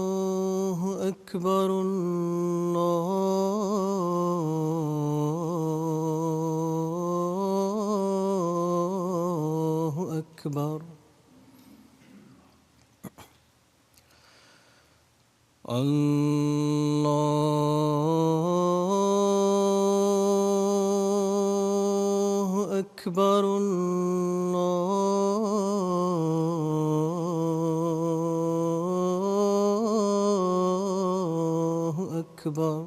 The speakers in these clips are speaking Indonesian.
الله أكبر الله أكبر الله أكبر الله أكبر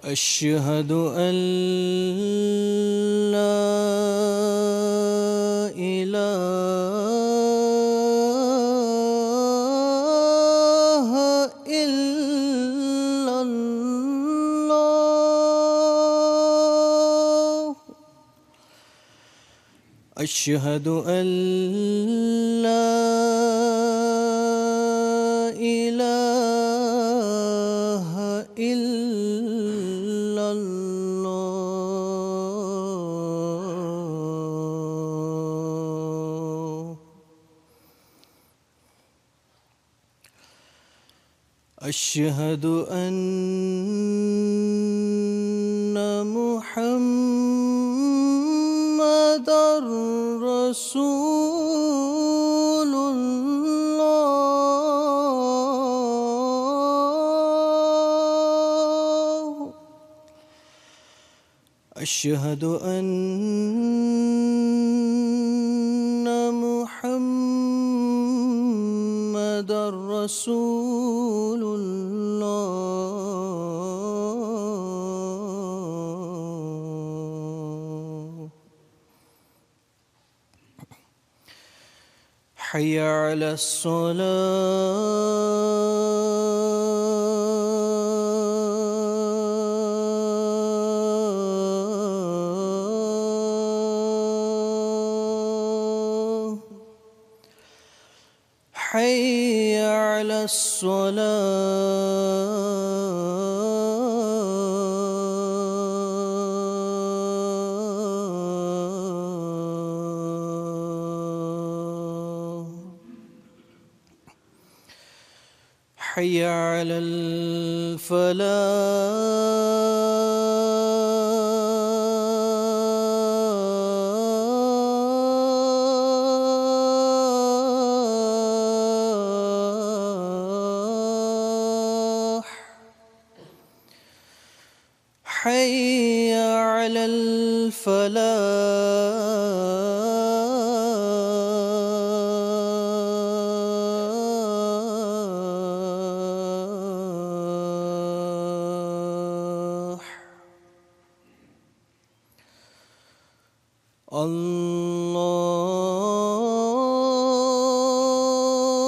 أشهد أن لا إله إلا الله أشهد أن لا إله إلا الله أشهد أن محمدًا رسول الله أشهد أن محمدًا رسول الله حي على الصلاة حي على الصلاة حي على الفلاح حي على الفلاح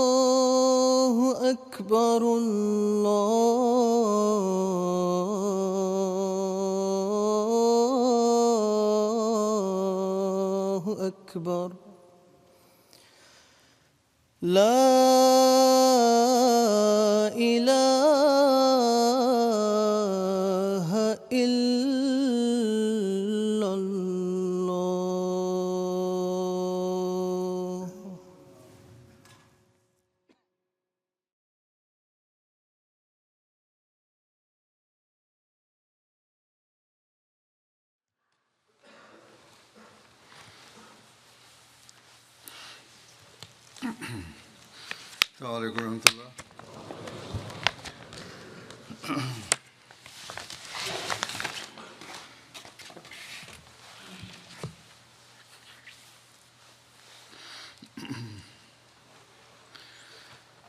الله أكبر الله أكبر لا إله إلا الله السلام عليكم ورحمة الله.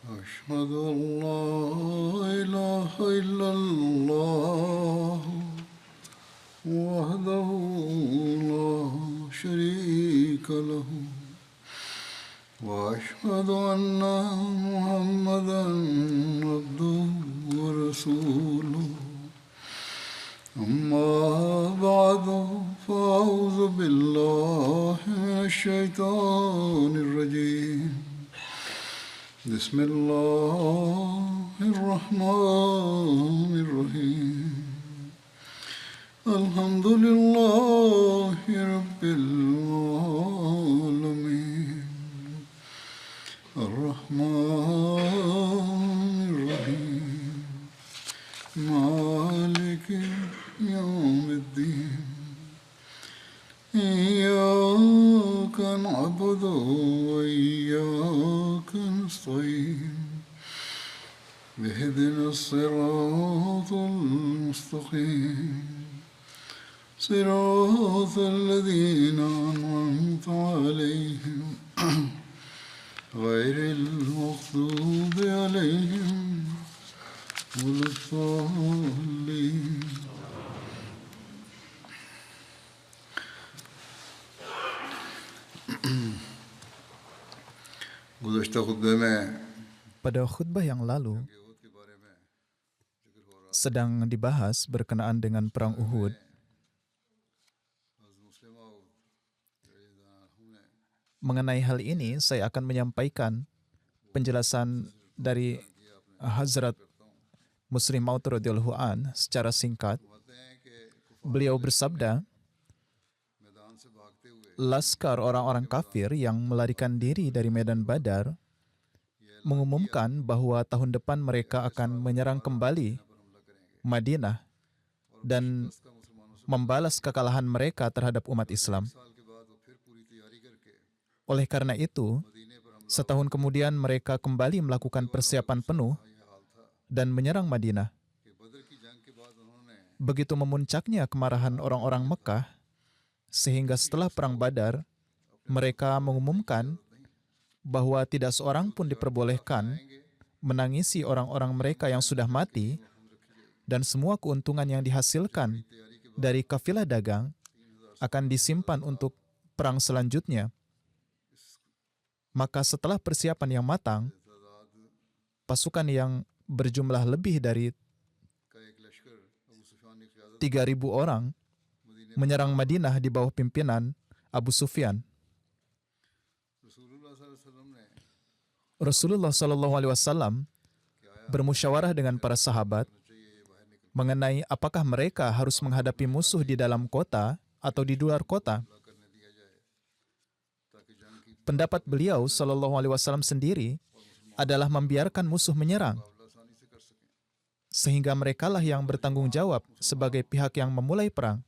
أشهد أن لا إله إلا الله وحده لا شريك له وأشهد أن محمدًا عبده ورسوله أما بعد فأعوذ بالله من الشيطان الرجيم بسم الله الرحمن الرحيم الحمد لله رب العالمين الرحمن الرحيم مالك يوم الدين إياك نعبد وإياك نستعين اهدنا الصراط المستقيم صراط الذين أنعمت عليهم غير المغضوب عليهم ولا الضالين. गुज़श्ता खुतबे में Pada khutbah yang lalu sedang dibahas berkenaan dengan perang Uhud. Mengenai hal ini saya akan menyampaikan penjelasan dari Hazrat Muslim Maud radhiyallahu an secara singkat. Beliau bersabda, laskar orang-orang kafir yang melarikan diri dari medan Badar mengumumkan bahwa tahun depan mereka akan menyerang kembali Madinah dan membalas kekalahan mereka terhadap umat Islam. Oleh karena itu, setahun kemudian mereka kembali melakukan persiapan penuh dan menyerang Madinah. Begitu memuncaknya kemarahan orang-orang Mekah, sehingga setelah perang Badar, mereka mengumumkan bahwa tidak seorang pun diperbolehkan menangisi orang-orang mereka yang sudah mati, dan semua keuntungan yang dihasilkan dari kafilah dagang akan disimpan untuk perang selanjutnya. Maka setelah persiapan yang matang, pasukan yang berjumlah lebih dari 3.000 orang menyerang Madinah di bawah pimpinan Abu Sufyan. Rasulullah SAW bermusyawarah dengan para sahabat mengenai apakah mereka harus menghadapi musuh di dalam kota atau di luar kota. Pendapat beliau SAW sendiri adalah membiarkan musuh menyerang, sehingga merekalah yang bertanggung jawab sebagai pihak yang memulai perang.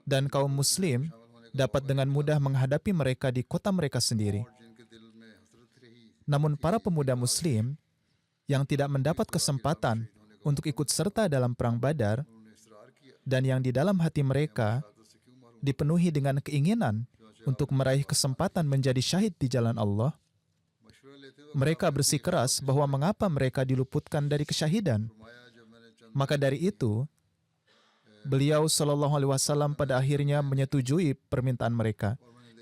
Dan kaum muslim dapat dengan mudah menghadapi mereka di kota mereka sendiri. Namun para pemuda muslim yang tidak mendapat kesempatan untuk ikut serta dalam perang Badar dan yang di dalam hati mereka dipenuhi dengan keinginan untuk meraih kesempatan menjadi syahid di jalan Allah, mereka bersikeras bahwa mengapa mereka diluputkan dari kesyahidan. Maka dari itu, beliau SAW pada akhirnya menyetujui permintaan mereka.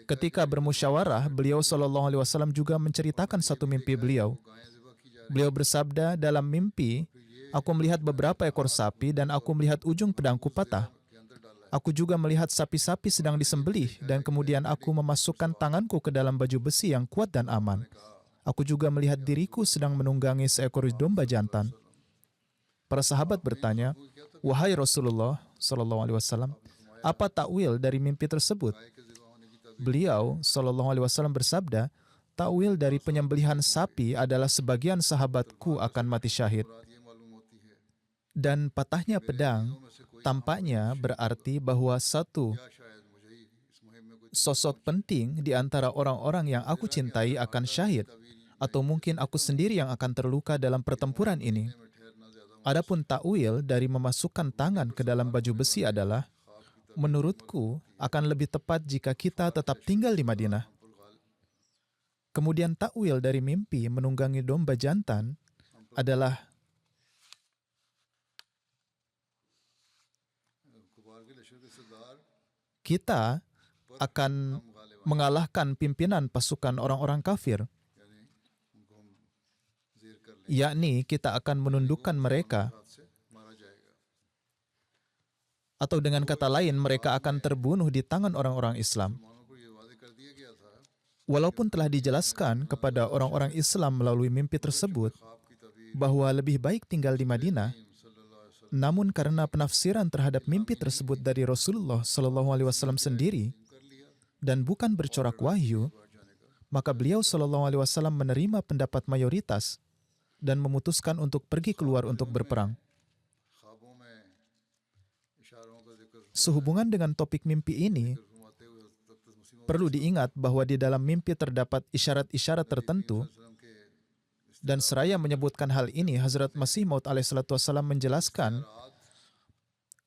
Ketika bermusyawarah, beliau SAW juga menceritakan satu mimpi beliau. Beliau bersabda, dalam mimpi, aku melihat beberapa ekor sapi dan aku melihat ujung pedangku patah. Aku juga melihat sapi-sapi sedang disembelih dan kemudian aku memasukkan tanganku ke dalam baju besi yang kuat dan aman. Aku juga melihat diriku sedang menunggangi seekor domba jantan. Para sahabat bertanya, wahai Rasulullah SAW, apa takwil dari mimpi tersebut? Beliau SAW bersabda, takwil dari penyembelihan sapi adalah sebagian sahabatku akan mati syahid. Dan patahnya pedang tampaknya berarti bahwa satu sosok penting di antara orang-orang yang aku cintai akan syahid, atau mungkin aku sendiri yang akan terluka dalam pertempuran ini. Adapun takwil dari memasukkan tangan ke dalam baju besi adalah, menurutku akan lebih tepat jika kita tetap tinggal di Madinah. Kemudian takwil dari mimpi menunggangi domba jantan adalah kita akan mengalahkan pimpinan pasukan orang-orang kafir, yakni kita akan menundukkan mereka, atau dengan kata lain mereka akan terbunuh di tangan orang-orang Islam. Walaupun telah dijelaskan kepada orang-orang Islam melalui mimpi tersebut bahwa lebih baik tinggal di Madinah, Namun karena penafsiran terhadap mimpi tersebut dari Rasulullah SAW sendiri dan bukan bercorak wahyu, maka beliau SAW menerima pendapat mayoritas dan memutuskan untuk pergi keluar untuk berperang. Sehubungan dengan topik mimpi ini, perlu diingat bahwa di dalam mimpi terdapat isyarat-isyarat tertentu, dan seraya menyebutkan hal ini, Hazrat Masih Maud alaihissalam menjelaskan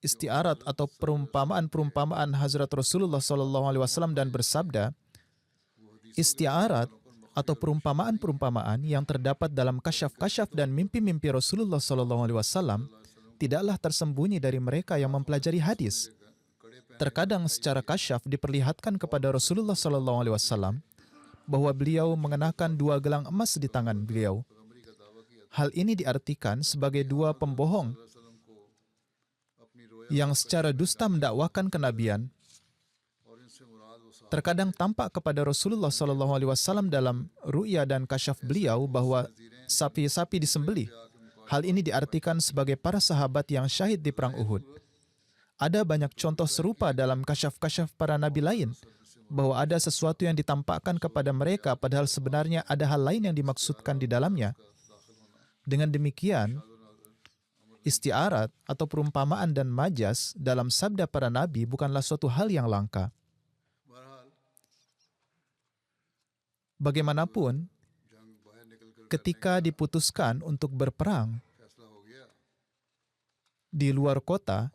istiarat atau perumpamaan-perumpamaan Hazrat Rasulullah SAW dan bersabda, istiarat atau perumpamaan-perumpamaan yang terdapat dalam kasyaf-kasyaf dan mimpi-mimpi Rasulullah SAW tidaklah tersembunyi dari mereka yang mempelajari hadis. Terkadang secara kasyaf diperlihatkan kepada Rasulullah SAW bahwa beliau mengenakan 2 gelang emas di tangan beliau. Hal ini diartikan sebagai 2 pembohong yang secara dusta mendakwakan kenabian. Terkadang tampak kepada Rasulullah SAW dalam ru'ya dan kasyaf beliau bahwa sapi-sapi disembelih. Hal ini diartikan sebagai para sahabat yang syahid di perang Uhud. Ada banyak contoh serupa dalam kasyaf-kasyaf para nabi lain, bahwa ada sesuatu yang ditampakkan kepada mereka padahal sebenarnya ada hal lain yang dimaksudkan di dalamnya. Dengan demikian, istiarat atau perumpamaan dan majas dalam sabda para nabi bukanlah suatu hal yang langka. Bagaimanapun, ketika diputuskan untuk berperang di luar kota,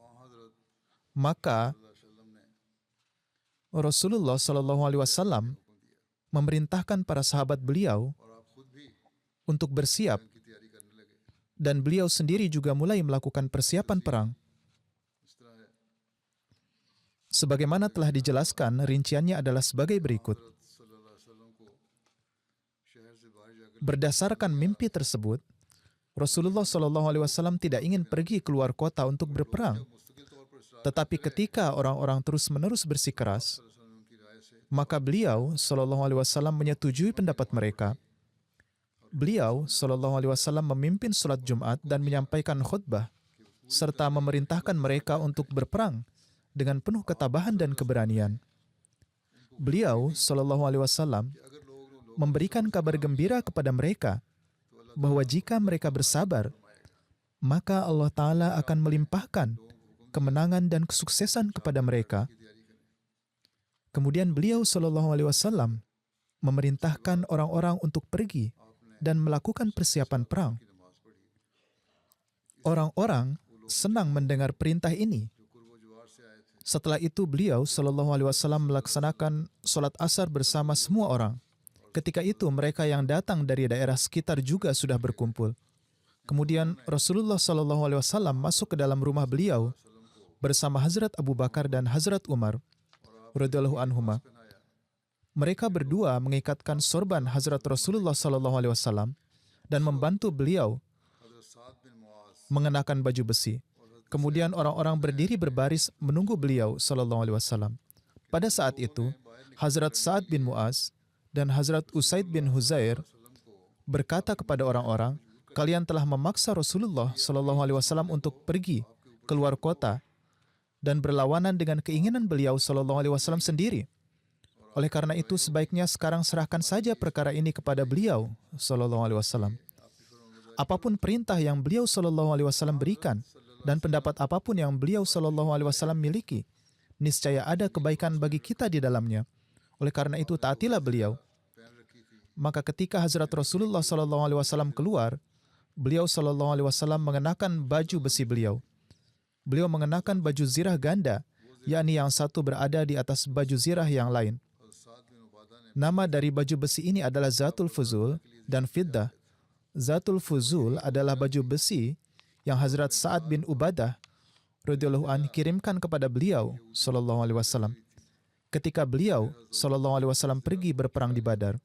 maka Rasulullah SAW memerintahkan para sahabat beliau untuk bersiap, dan beliau sendiri juga mulai melakukan persiapan perang. Sebagaimana telah dijelaskan, rinciannya adalah sebagai berikut. Berdasarkan mimpi tersebut, Rasulullah SAW tidak ingin pergi keluar kota untuk berperang. Tetapi ketika orang-orang terus-menerus bersikeras, maka beliau SAW menyetujui pendapat mereka. Beliau SAW memimpin sholat Jumat dan menyampaikan khutbah, serta memerintahkan mereka untuk berperang dengan penuh ketabahan dan keberanian. Beliau SAW memberikan kabar gembira kepada mereka bahwa jika mereka bersabar, maka Allah Ta'ala akan melimpahkan kemenangan dan kesuksesan kepada mereka. Kemudian beliau SAW memerintahkan orang-orang untuk pergi dan melakukan persiapan perang. Orang-orang senang mendengar perintah ini. Setelah itu beliau SAW melaksanakan sholat asar bersama semua orang. Ketika itu mereka yang datang dari daerah sekitar juga sudah berkumpul. Kemudian Rasulullah SAW masuk ke dalam rumah beliau bersama Hazrat Abu Bakar dan Hazrat Umar radhiyallahu anhuma. Mereka berdua mengikatkan sorban Hazrat Rasulullah SAW dan membantu beliau mengenakan baju besi. Kemudian orang-orang berdiri berbaris menunggu beliau SAW. Pada saat itu, Hazrat Sa'ad bin Mu'az dan Hazrat Usaid bin Huzair berkata kepada orang-orang, kalian telah memaksa Rasulullah SAW untuk pergi keluar kota dan berlawanan dengan keinginan beliau SAW sendiri. Oleh karena itu, sebaiknya sekarang serahkan saja perkara ini kepada beliau SAW. Apapun perintah yang beliau SAW berikan dan pendapat apapun yang beliau SAW miliki, niscaya ada kebaikan bagi kita di dalamnya. Oleh karena itu, taatilah beliau. Maka ketika Hazrat Rasulullah SAW keluar, beliau SAW mengenakan baju besi beliau. Beliau mengenakan baju zirah ganda, yakni yang satu berada di atas baju zirah yang lain. Nama dari baju besi ini adalah Zatul Fuzul dan Fiddah. Zatul Fuzul adalah baju besi yang Hazrat Sa'ad bin Ubadah radhiyallahu anhu kirimkan kepada beliau SAW ketika beliau SAW pergi berperang di Badar.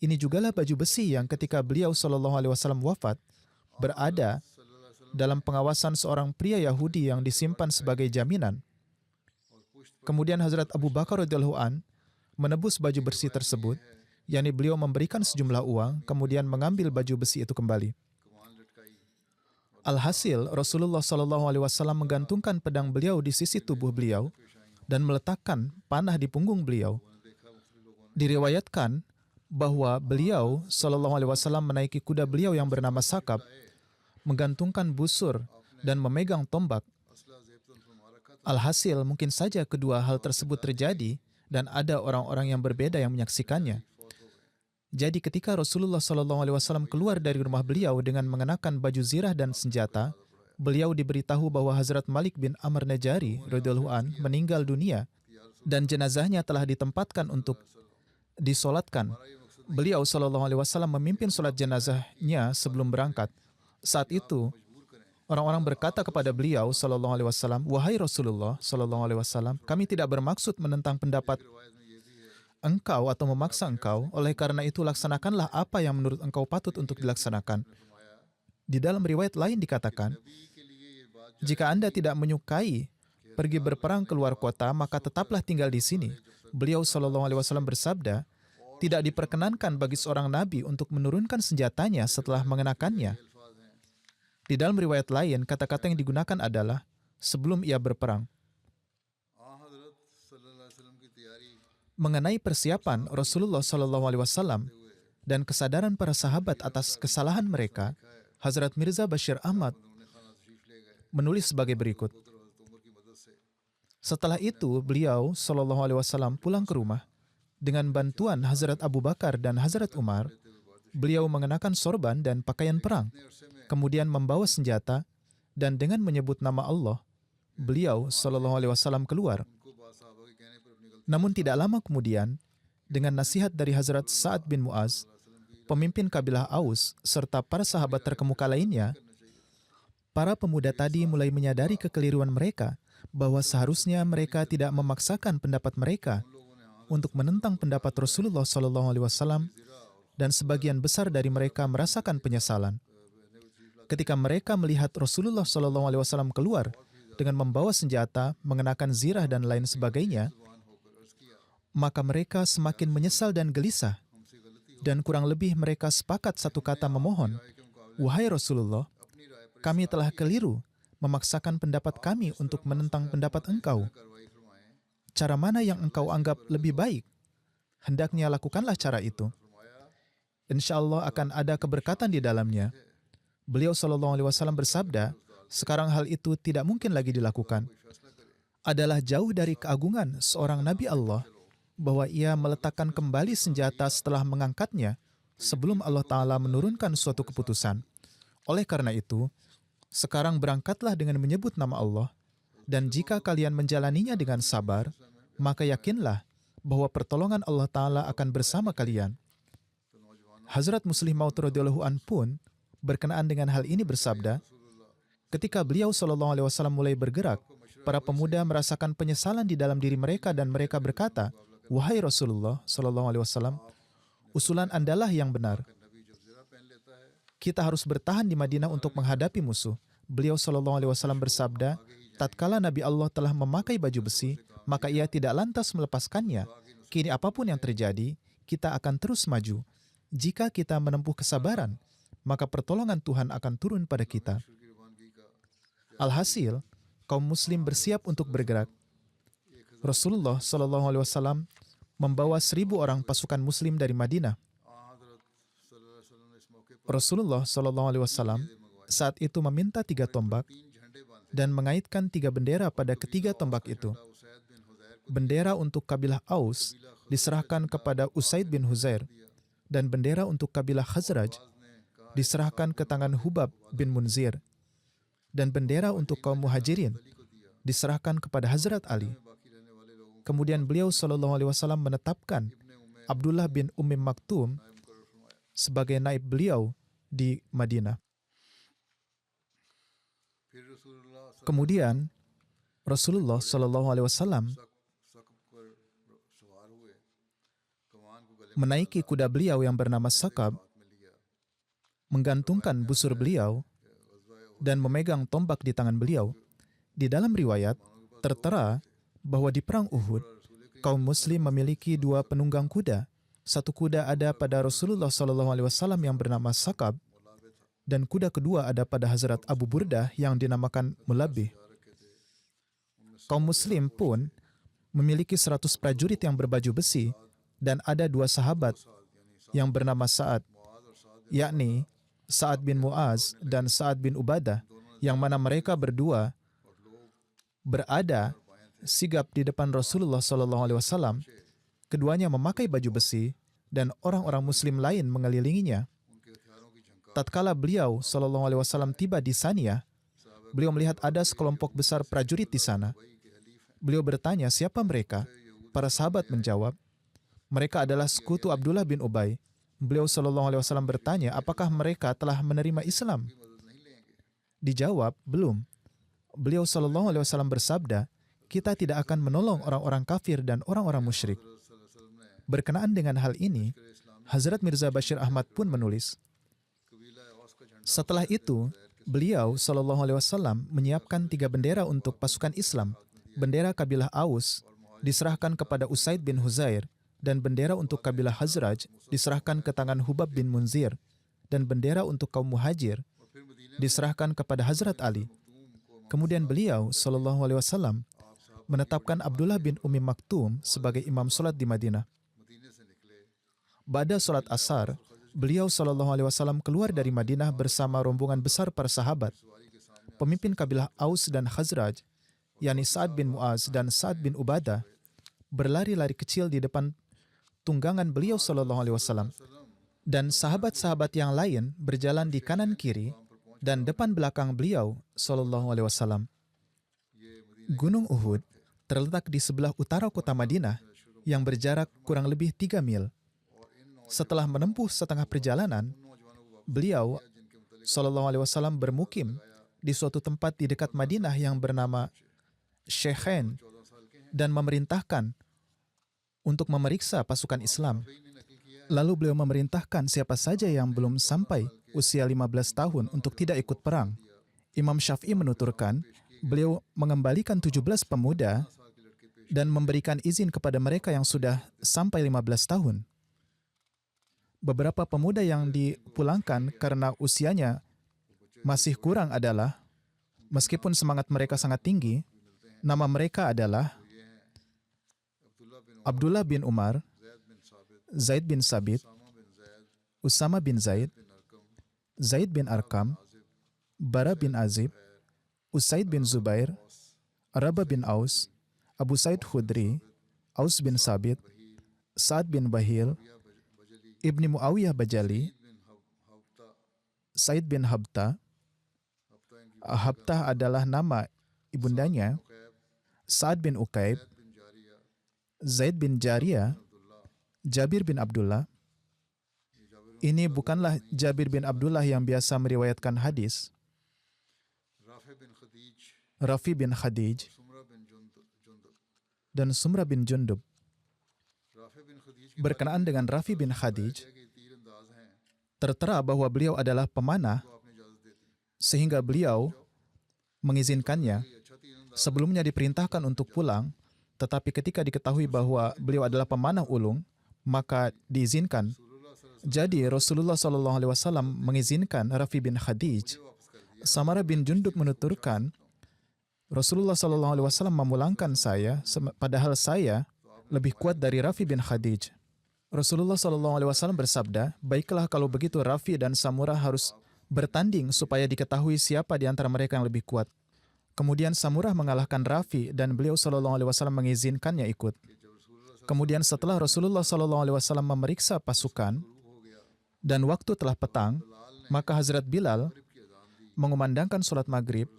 Ini jugalah baju besi yang ketika beliau SAW wafat berada dalam pengawasan seorang pria Yahudi yang disimpan sebagai jaminan. Kemudian Hazrat Abu Bakar radhiyallahu anhu menebus baju bersih tersebut, yakni beliau memberikan sejumlah uang, kemudian mengambil baju besi itu kembali. Alhasil, Rasulullah SAW menggantungkan pedang beliau di sisi tubuh beliau dan meletakkan panah di punggung beliau. Diriwayatkan bahwa beliau SAW menaiki kuda beliau yang bernama Sakab, menggantungkan busur dan memegang tombak. Alhasil, mungkin saja kedua hal tersebut terjadi dan ada orang-orang yang berbeda yang menyaksikannya. Jadi ketika Rasulullah SAW keluar dari rumah beliau dengan mengenakan baju zirah dan senjata, beliau diberitahu bahwa Hazrat Malik bin Amr Najari radhiyallahu an meninggal dunia dan jenazahnya telah ditempatkan untuk disolatkan. Beliau SAW memimpin solat jenazahnya sebelum berangkat. Saat itu, orang-orang berkata kepada beliau SAW, "Wahai Rasulullah SAW, kami tidak bermaksud menentang pendapat engkau atau memaksa engkau, oleh karena itu laksanakanlah apa yang menurut engkau patut untuk dilaksanakan." Di dalam riwayat lain dikatakan, "Jika Anda tidak menyukai pergi berperang keluar kota, maka tetaplah tinggal di sini." Beliau SAW bersabda, tidak diperkenankan bagi seorang nabi untuk menurunkan senjatanya setelah mengenakannya. Di dalam riwayat lain, kata-kata yang digunakan adalah sebelum ia berperang. Mengenai persiapan Rasulullah SAW dan kesadaran para sahabat atas kesalahan mereka, Hazrat Mirza Bashir Ahmad menulis sebagai berikut. Setelah itu, beliau SAW pulang ke rumah. Dengan bantuan Hazrat Abu Bakar dan Hazrat Umar, beliau mengenakan sorban dan pakaian perang, kemudian membawa senjata, dan dengan menyebut nama Allah, beliau SAW keluar. Namun tidak lama kemudian, dengan nasihat dari Hazrat Sa'ad bin Mu'az, pemimpin kabilah Aus, serta para sahabat terkemuka lainnya, para pemuda tadi mulai menyadari kekeliruan mereka, bahwa seharusnya mereka tidak memaksakan pendapat mereka untuk menentang pendapat Rasulullah SAW, dan sebagian besar dari mereka merasakan penyesalan. Ketika mereka melihat Rasulullah SAW keluar dengan membawa senjata, mengenakan zirah dan lain sebagainya, maka mereka semakin menyesal dan gelisah. Dan kurang lebih mereka sepakat satu kata memohon, "Wahai Rasulullah, kami telah keliru memaksakan pendapat kami untuk menentang pendapat engkau. Cara mana yang engkau anggap lebih baik? Hendaknya lakukanlah cara itu. Insya Allah akan ada keberkatan di dalamnya." Beliau SAW bersabda, sekarang hal itu tidak mungkin lagi dilakukan. Adalah jauh dari keagungan seorang Nabi Allah bahwa ia meletakkan kembali senjata setelah mengangkatnya sebelum Allah Ta'ala menurunkan suatu keputusan. Oleh karena itu, sekarang berangkatlah dengan menyebut nama Allah, dan jika kalian menjalaninya dengan sabar, maka yakinlah bahwa pertolongan Allah Ta'ala akan bersama kalian. Hazrat Muslih Maud radhiyallahu an pun berkenaan dengan hal ini bersabda, ketika beliau SAW mulai bergerak, para pemuda merasakan penyesalan di dalam diri mereka dan mereka berkata, "Wahai Rasulullah SAW, usulan Andalah yang benar. Kita harus bertahan di Madinah untuk menghadapi musuh." Beliau SAW bersabda, tatkala Nabi Allah telah memakai baju besi, maka ia tidak lantas melepaskannya. Kini apapun yang terjadi, kita akan terus maju. Jika kita menempuh kesabaran, maka pertolongan Tuhan akan turun pada kita. Alhasil, kaum muslim bersiap untuk bergerak. Rasulullah SAW membawa 1.000 orang pasukan muslim dari Madinah. Rasulullah SAW saat itu meminta 3 tombak dan mengaitkan 3 bendera pada ketiga tombak itu. Bendera untuk kabilah Aus diserahkan kepada Usaid bin Huzair, dan bendera untuk kabilah Khazraj diserahkan ke tangan Hubab bin Munzir, dan bendera untuk kaum Muhajirin diserahkan kepada Hazrat Ali. Kemudian beliau SAW menetapkan Abdullah bin Maktum sebagai naib beliau di Madinah. Kemudian Rasulullah SAW menaiki kuda beliau yang bernama Sakab, menggantungkan busur beliau, dan memegang tombak di tangan beliau. Di dalam riwayat, tertera bahwa di Perang Uhud, kaum muslim memiliki 2 penunggang kuda. Satu kuda ada pada Rasulullah SAW yang bernama Sakab, dan kuda kedua ada pada Hazrat Abu Burdah yang dinamakan Mulabih. Kaum muslim pun memiliki 100 prajurit yang berbaju besi dan ada 2 sahabat yang bernama Sa'ad, yakni Sa'ad bin Mu'az dan Sa'ad bin Ubadah, yang mana mereka berdua berada sigap di depan Rasulullah SAW. Keduanya memakai baju besi dan orang-orang muslim lain mengelilinginya. Tatkala beliau SAW tiba di Saniyah, beliau melihat ada sekelompok besar prajurit di sana. Beliau bertanya, siapa mereka? Para sahabat menjawab, mereka adalah sekutu Abdullah bin Ubay. Beliau SAW bertanya, apakah mereka telah menerima Islam? Dijawab, belum. Beliau SAW bersabda, kita tidak akan menolong orang-orang kafir dan orang-orang musyrik. Berkenaan dengan hal ini, Hazrat Mirza Bashir Ahmad pun menulis, setelah itu, beliau SAW menyiapkan 3 bendera untuk pasukan Islam. Bendera kabilah Aus diserahkan kepada Usaid bin Huzair, dan bendera untuk kabilah Hazraj diserahkan ke tangan Hubab bin Munzir, dan bendera untuk kaum Muhajir diserahkan kepada Hazrat Ali. Kemudian beliau SAW menetapkan Abdullah bin Umi Maktum sebagai imam solat di Madinah. Ba'da solat asar, beliau SAW keluar dari Madinah bersama rombongan besar para sahabat. Pemimpin kabilah Aus dan Khazraj, yakni Sa'ad bin Mu'az dan Sa'ad bin Ubadah, berlari-lari kecil di depan tunggangan beliau SAW. Dan sahabat-sahabat yang lain berjalan di kanan kiri dan depan belakang beliau SAW. Gunung Uhud terletak di sebelah utara kota Madinah yang berjarak kurang lebih 3 mil. Setelah menempuh setengah perjalanan, beliau SAW bermukim di suatu tempat di dekat Madinah yang bernama Syekhain dan memerintahkan untuk memeriksa pasukan Islam. Lalu beliau memerintahkan siapa saja yang belum sampai usia 15 tahun untuk tidak ikut perang. Imam Syafi'i menuturkan, beliau mengembalikan 17 pemuda dan memberikan izin kepada mereka yang sudah sampai 15 tahun. Beberapa pemuda yang dipulangkan karena usianya masih kurang adalah, meskipun semangat mereka sangat tinggi, nama mereka adalah Abdullah bin Umar, Zaid bin Sabit, Usama bin Zaid, Zaid bin Arkam, Bara bin Azib, Usaid bin Zubair, Rabah bin Aus, Abu Said Khudri, Aus bin Sabit, Sa'ad bin Bahil, Ibni Muawiyah Bajali, Said bin Habta. Habtah adalah nama ibundanya, Sa'ad bin Uqaib, Zaid bin Jariyah, Jabir bin Abdullah. Ini bukanlah Jabir bin Abdullah yang biasa meriwayatkan hadis. Rafi bin Khadij dan Sumra bin Jundub. Berkenaan dengan Rafi bin Khadij, tertera bahwa beliau adalah pemanah sehingga beliau mengizinkannya. Sebelumnya diperintahkan untuk pulang, tetapi ketika diketahui bahwa beliau adalah pemanah ulung, maka diizinkan. Jadi Rasulullah SAW mengizinkan Rafi bin Khadij. Samara bin Jundub menuturkan, Rasulullah SAW memulangkan saya, padahal saya lebih kuat dari Rafi bin Khadij. Rasulullah SAW bersabda, baiklah kalau begitu Rafi dan Samurah harus bertanding supaya diketahui siapa di antara mereka yang lebih kuat. Kemudian Samurah mengalahkan Rafi dan beliau SAW mengizinkannya ikut. Kemudian setelah Rasulullah SAW memeriksa pasukan dan waktu telah petang, maka Hazrat Bilal mengumandangkan sholat maghrib.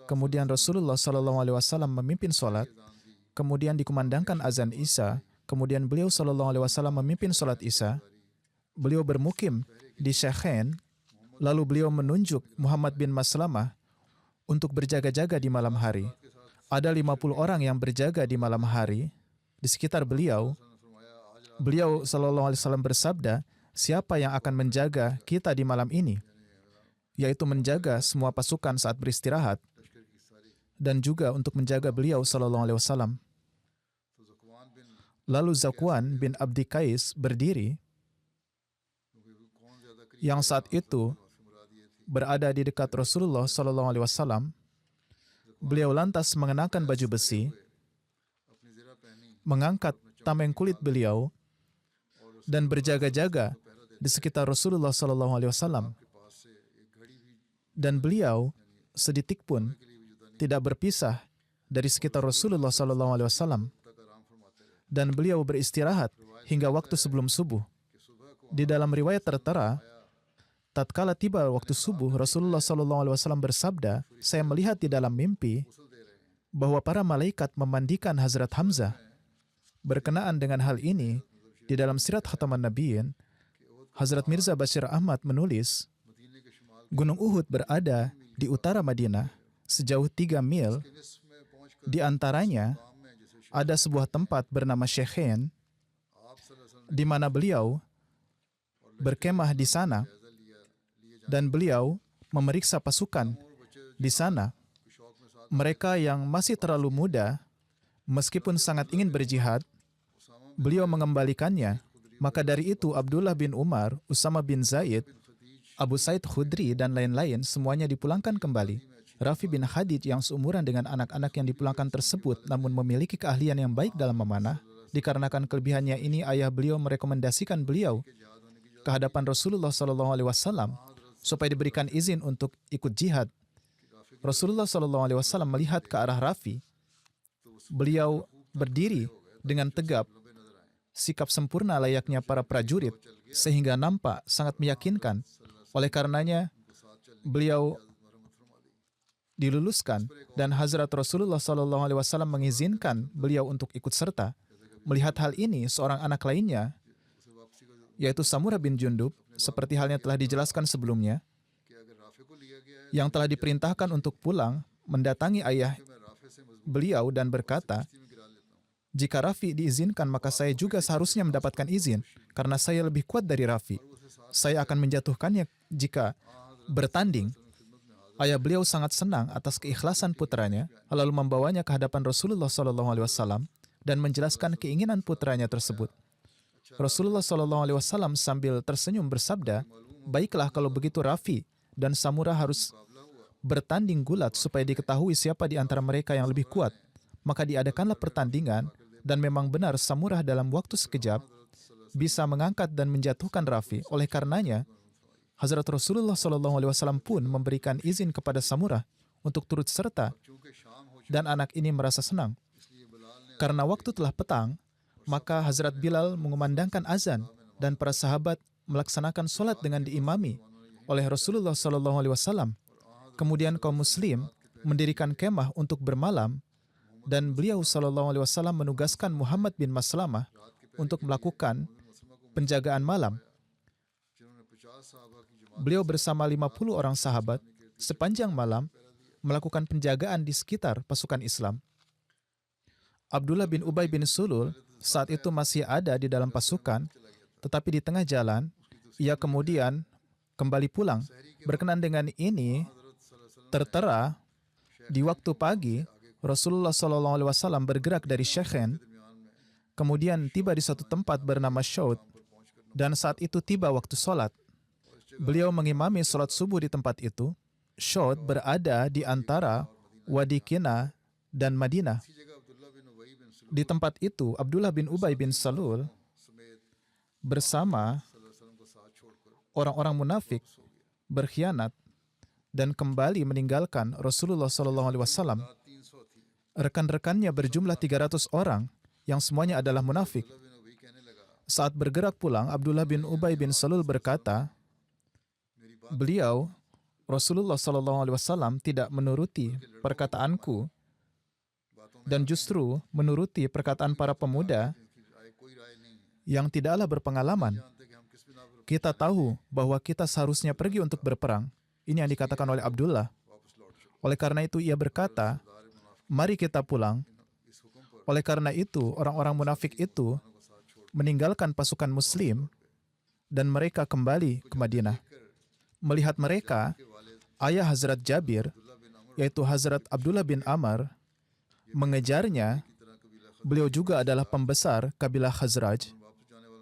Kemudian Rasulullah SAW memimpin sholat. Kemudian dikumandangkan azan Isya. Kemudian beliau SAW memimpin sholat Isya. Beliau bermukim di Syekhain. Lalu beliau menunjuk Muhammad bin Maslamah untuk berjaga-jaga di malam hari. Ada 50 orang yang berjaga di malam hari di sekitar beliau. Beliau SAW bersabda, siapa yang akan menjaga kita di malam ini? Yaitu menjaga semua pasukan saat beristirahat dan juga untuk menjaga beliau SAW. Lalu Zakwan bin Abdi Qais berdiri, yang saat itu berada di dekat Rasulullah SAW, beliau lantas mengenakan baju besi, mengangkat tameng kulit beliau, dan berjaga-jaga di sekitar Rasulullah SAW. Dan beliau sedetik pun tidak berpisah dari sekitar Rasulullah SAW. Dan beliau beristirahat hingga waktu sebelum subuh. Di dalam riwayat tertera, tatkala tiba waktu subuh, Rasulullah SAW bersabda, saya melihat di dalam mimpi bahwa para malaikat memandikan Hazrat Hamzah. Berkenaan dengan hal ini, di dalam Sirat Khataman Nabiyyin, Hazrat Mirza Bashir Ahmad menulis, Gunung Uhud berada di utara Madinah sejauh 3 mil. Di antaranya ada sebuah tempat bernama Sheikhain, di mana beliau berkemah di sana, dan beliau memeriksa pasukan di sana. Mereka yang masih terlalu muda, meskipun sangat ingin berjihad, beliau mengembalikannya. Maka dari itu Abdullah bin Umar, Usama bin Zaid, Abu Said Khudri, dan lain-lain semuanya dipulangkan kembali. Rafi bin Khadij yang seumuran dengan anak-anak yang dipulangkan tersebut namun memiliki keahlian yang baik dalam memanah, dikarenakan kelebihannya ini ayah beliau merekomendasikan beliau ke hadapan Rasulullah SAW supaya diberikan izin untuk ikut jihad. Rasulullah SAW melihat ke arah Rafi. Beliau berdiri dengan tegap, sikap sempurna layaknya para prajurit, sehingga nampak sangat meyakinkan. Oleh karenanya, beliau diluluskan dan Hazrat Rasulullah SAW mengizinkan beliau untuk ikut serta. Melihat hal ini, seorang anak lainnya, yaitu Samurah bin Jundub, seperti halnya telah dijelaskan sebelumnya, yang telah diperintahkan untuk pulang, mendatangi ayah beliau dan berkata, jika Rafi diizinkan, maka saya juga seharusnya mendapatkan izin, karena saya lebih kuat dari Rafi. Saya akan menjatuhkannya jika bertanding. Ayah beliau sangat senang atas keikhlasan putranya, lalu membawanya ke hadapan Rasulullah SAW dan menjelaskan keinginan putranya tersebut. Rasulullah SAW sambil tersenyum bersabda, baiklah kalau begitu Rafi dan Samurah harus bertanding gulat supaya diketahui siapa di antara mereka yang lebih kuat. Maka diadakanlah pertandingan, dan memang benar Samurah dalam waktu sekejap bisa mengangkat dan menjatuhkan Rafi. Oleh karenanya, Hazrat Rasulullah SAW pun memberikan izin kepada Samurah untuk turut serta, dan anak ini merasa senang. Karena waktu telah petang, maka Hazrat Bilal mengumandangkan azan, dan para sahabat melaksanakan solat dengan diimami oleh Rasulullah SAW. Kemudian kaum muslim mendirikan kemah untuk bermalam, dan beliau SAW menugaskan Muhammad bin Maslamah untuk melakukan penjagaan malam. Beliau bersama 50 orang sahabat sepanjang malam melakukan penjagaan di sekitar pasukan Islam. Abdullah bin Ubay bin Sulul saat itu masih ada di dalam pasukan, tetapi di tengah jalan, ia kemudian kembali pulang. Berkenaan dengan ini, tertera di waktu pagi, Rasulullah SAW bergerak dari Sheikhain, kemudian tiba di suatu tempat bernama Shaud, dan saat itu tiba waktu sholat. Beliau mengimami sholat subuh di tempat itu. Shaud berada di antara Wadi Kina dan Madinah. Di tempat itu, Abdullah bin Ubay bin Salul bersama orang-orang munafik berkhianat dan kembali meninggalkan Rasulullah SAW. Rekan-rekannya berjumlah 300 orang yang semuanya adalah munafik. Saat bergerak pulang, Abdullah bin Ubay bin Salul berkata, beliau, Rasulullah SAW tidak menuruti perkataanku dan justru menuruti perkataan para pemuda yang tidaklah berpengalaman. Kita tahu bahwa kita seharusnya pergi untuk berperang. Ini yang dikatakan oleh Abdullah. Oleh karena itu ia berkata, mari kita pulang. Oleh karena itu orang-orang munafik itu meninggalkan pasukan muslim dan mereka kembali ke Madinah. Melihat mereka, ayah Hazrat Jabir, yaitu Hazrat Abdullah bin Amr, mengejarnya. Beliau juga adalah pembesar kabilah Khazraj.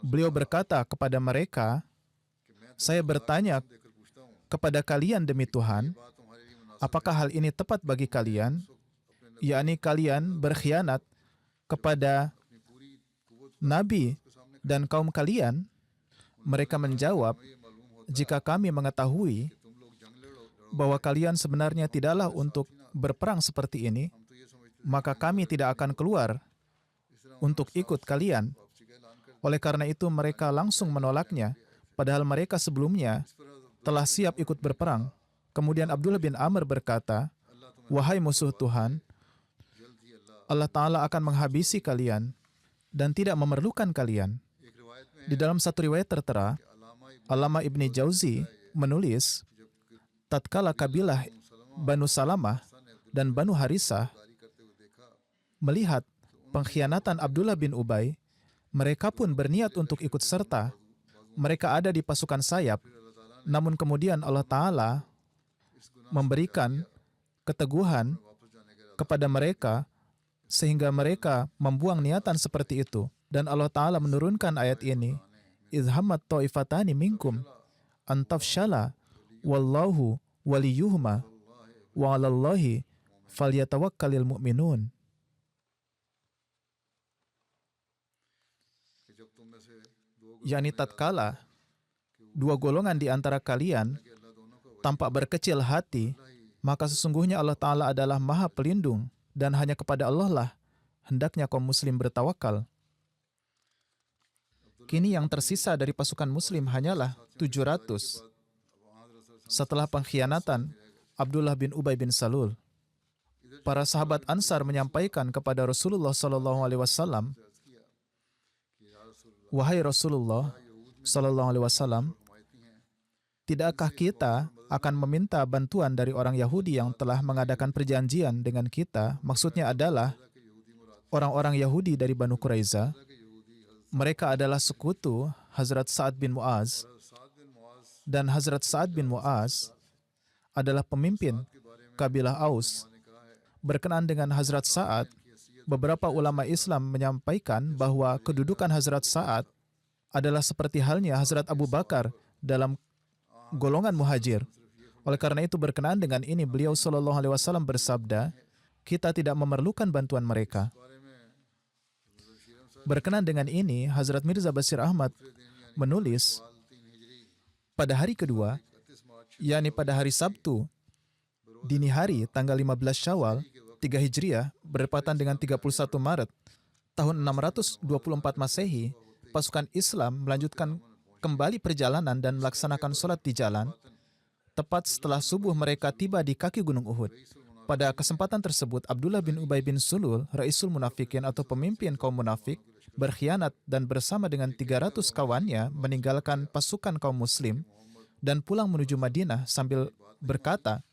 Beliau berkata kepada mereka, saya bertanya kepada kalian demi Tuhan, apakah hal ini tepat bagi kalian, yakni kalian berkhianat kepada Nabi dan kaum kalian? Mereka menjawab, jika kami mengetahui bahwa kalian sebenarnya tidaklah untuk berperang seperti ini, maka kami tidak akan keluar untuk ikut kalian. Oleh karena itu mereka langsung menolaknya, padahal mereka sebelumnya telah siap ikut berperang. Kemudian Abdullah bin Amr berkata, wahai musuh Tuhan, Allah Ta'ala akan menghabisi kalian dan tidak memerlukan kalian. Di dalam satu riwayat tertera, Allama Ibni Jauzi menulis, tatkala kabilah Banu Salamah dan Banu Harisah melihat pengkhianatan Abdullah bin Ubay, mereka pun berniat untuk ikut serta. Mereka ada di pasukan sayap, namun kemudian Allah Ta'ala memberikan keteguhan kepada mereka sehingga mereka membuang niatan seperti itu. Dan Allah Ta'ala menurunkan ayat ini, idh hammat ta'ifatani minkum an tafshala wallahu waliyuhuma wa 'alallahi falyatawakkalil mu'minun. yakni tatkala dua golongan di antara kalian tampak berkecil hati, maka sesungguhnya Allah Ta'ala adalah Maha Pelindung dan hanya kepada Allah lah hendaknya kaum muslim bertawakal. Kini yang tersisa dari pasukan muslim hanyalah 700 setelah pengkhianatan Abdullah bin Ubay bin Salul. Para sahabat Ansar menyampaikan kepada Rasulullah SAW, wahai Rasulullah SAW, tidakkah kita akan meminta bantuan dari orang Yahudi yang telah mengadakan perjanjian dengan kita? Maksudnya adalah orang-orang Yahudi dari Banu Quraiza. Mereka adalah sekutu Hazrat Sa'ad bin Mu'az, dan Hazrat Sa'ad bin Mu'az adalah pemimpin kabilah Aus. Berkenaan dengan Hazrat Sa'ad, beberapa ulama Islam menyampaikan bahwa kedudukan Hazrat Sa'ad adalah seperti halnya Hazrat Abu Bakar dalam golongan muhajir. Oleh karena itu berkenaan dengan ini beliau SAW bersabda, kita tidak memerlukan bantuan mereka. Berkenaan dengan ini, Hazrat Mirza Bashir Ahmad menulis, pada hari kedua, yakni pada hari Sabtu, dini hari tanggal 15 Syawal, 3 Hijriah, bertepatan dengan 31 Maret, tahun 624 Masehi, pasukan Islam melanjutkan kembali perjalanan dan melaksanakan sholat di jalan. Tepat setelah subuh mereka tiba di kaki Gunung Uhud. Pada kesempatan tersebut, Abdullah bin Ubay bin Sulul, Raisul Munafikin atau pemimpin kaum munafik, berkhianat dan bersama dengan 300 kawannya meninggalkan pasukan kaum muslim dan pulang menuju Madinah sambil berkata,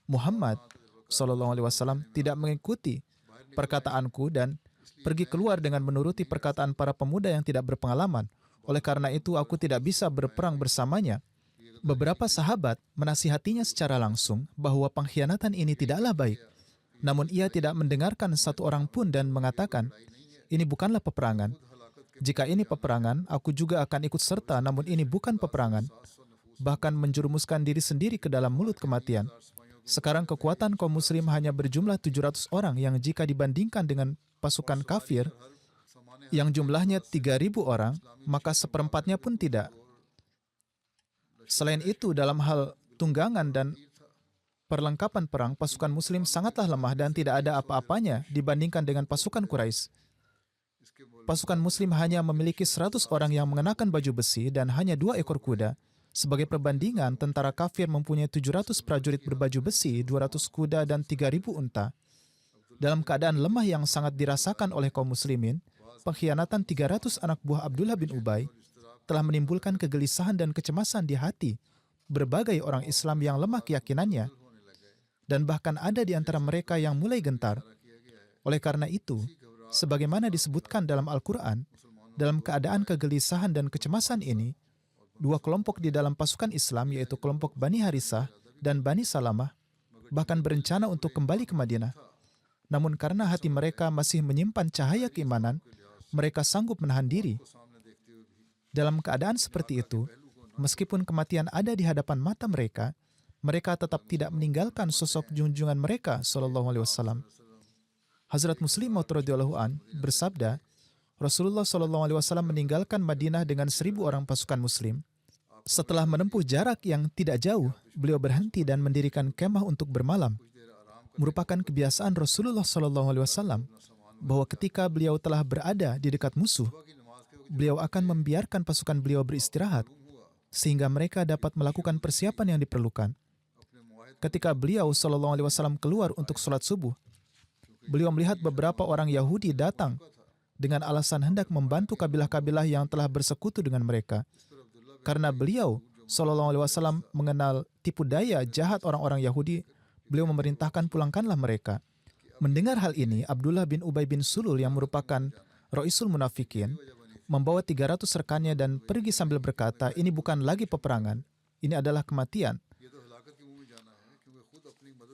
Muhammad SAW tidak mengikuti perkataanku dan pergi keluar dengan menuruti perkataan para pemuda yang tidak berpengalaman. Oleh karena itu aku tidak bisa berperang bersamanya. Beberapa sahabat menasihatinya secara langsung bahwa pengkhianatan ini tidaklah baik. Namun ia tidak mendengarkan satu orang pun dan mengatakan, ini bukanlah peperangan. Jika ini peperangan, aku juga akan ikut serta, namun ini bukan peperangan. Bahkan menjerumuskan diri sendiri ke dalam mulut kematian. Sekarang kekuatan kaum muslim hanya berjumlah 700 orang yang jika dibandingkan dengan pasukan kafir yang jumlahnya 3.000 orang, maka seperempatnya pun tidak. Selain itu, dalam hal tunggangan dan perlengkapan perang, pasukan muslim sangatlah lemah dan tidak ada apa-apanya dibandingkan dengan pasukan Quraisy. Pasukan muslim hanya memiliki 100 orang yang mengenakan baju besi dan hanya 2 ekor kuda. Sebagai perbandingan, tentara kafir mempunyai 700 prajurit berbaju besi, 200 kuda, dan 3.000 unta. Dalam keadaan lemah yang sangat dirasakan oleh kaum muslimin, pengkhianatan 300 anak buah Abdullah bin Ubay telah menimbulkan kegelisahan dan kecemasan di hati berbagai orang Islam yang lemah keyakinannya, dan bahkan ada di antara mereka yang mulai gentar. Oleh karena itu, sebagaimana disebutkan dalam Al-Quran, dalam keadaan kegelisahan dan kecemasan ini, 2 kelompok di dalam pasukan Islam, yaitu kelompok Bani Harisah dan Bani Salamah, bahkan berencana untuk kembali ke Madinah. Namun karena hati mereka masih menyimpan cahaya keimanan, mereka sanggup menahan diri. Dalam keadaan seperti itu, meskipun kematian ada di hadapan mata mereka, mereka tetap tidak meninggalkan sosok junjungan mereka sallallahu alaihi wasallam. Hazrat Muslim Maud radhiyallahu an bersabda, Rasulullah sallallahu alaihi wasallam meninggalkan Madinah dengan 1.000 orang pasukan muslim. Setelah menempuh jarak yang tidak jauh, beliau berhenti dan mendirikan kemah untuk bermalam. Merupakan kebiasaan Rasulullah sallallahu alaihi wasallam bahwa ketika beliau telah berada di dekat musuh, beliau akan membiarkan pasukan beliau beristirahat sehingga mereka dapat melakukan persiapan yang diperlukan. Ketika beliau sallallahu alaihi wasallam keluar untuk sholat subuh, beliau melihat beberapa orang Yahudi datang dengan alasan hendak membantu kabilah-kabilah yang telah bersekutu dengan mereka. Karena beliau sallallahu alaihi wasallam mengenal tipu daya jahat orang-orang Yahudi, beliau memerintahkan pulangkanlah mereka. Mendengar hal ini, Abdullah bin Ubay bin Sulul yang merupakan Ra'isul Munafikin membawa 300 rekannya dan pergi sambil berkata, ini bukan lagi peperangan, ini adalah kematian.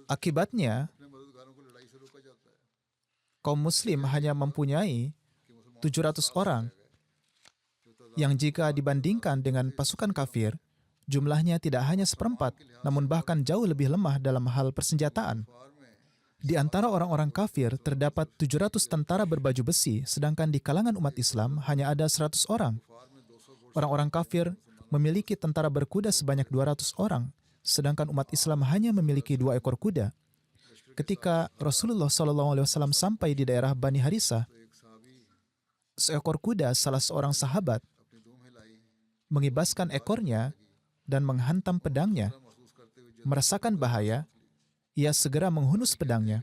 Akibatnya, kaum muslim hanya mempunyai 700 orang yang jika dibandingkan dengan pasukan kafir, jumlahnya tidak hanya 1/4, namun bahkan jauh lebih lemah dalam hal persenjataan. Di antara orang-orang kafir terdapat 700 tentara berbaju besi, sedangkan di kalangan umat Islam hanya ada 100 orang. Orang-orang kafir memiliki tentara berkuda sebanyak 200 orang, sedangkan umat Islam hanya memiliki 2 ekor kuda. Ketika Rasulullah SAW sampai di daerah Bani Harisah, seekor kuda salah seorang sahabat mengibaskan ekornya dan menghantam pedangnya. Merasakan bahaya, ia segera menghunus pedangnya.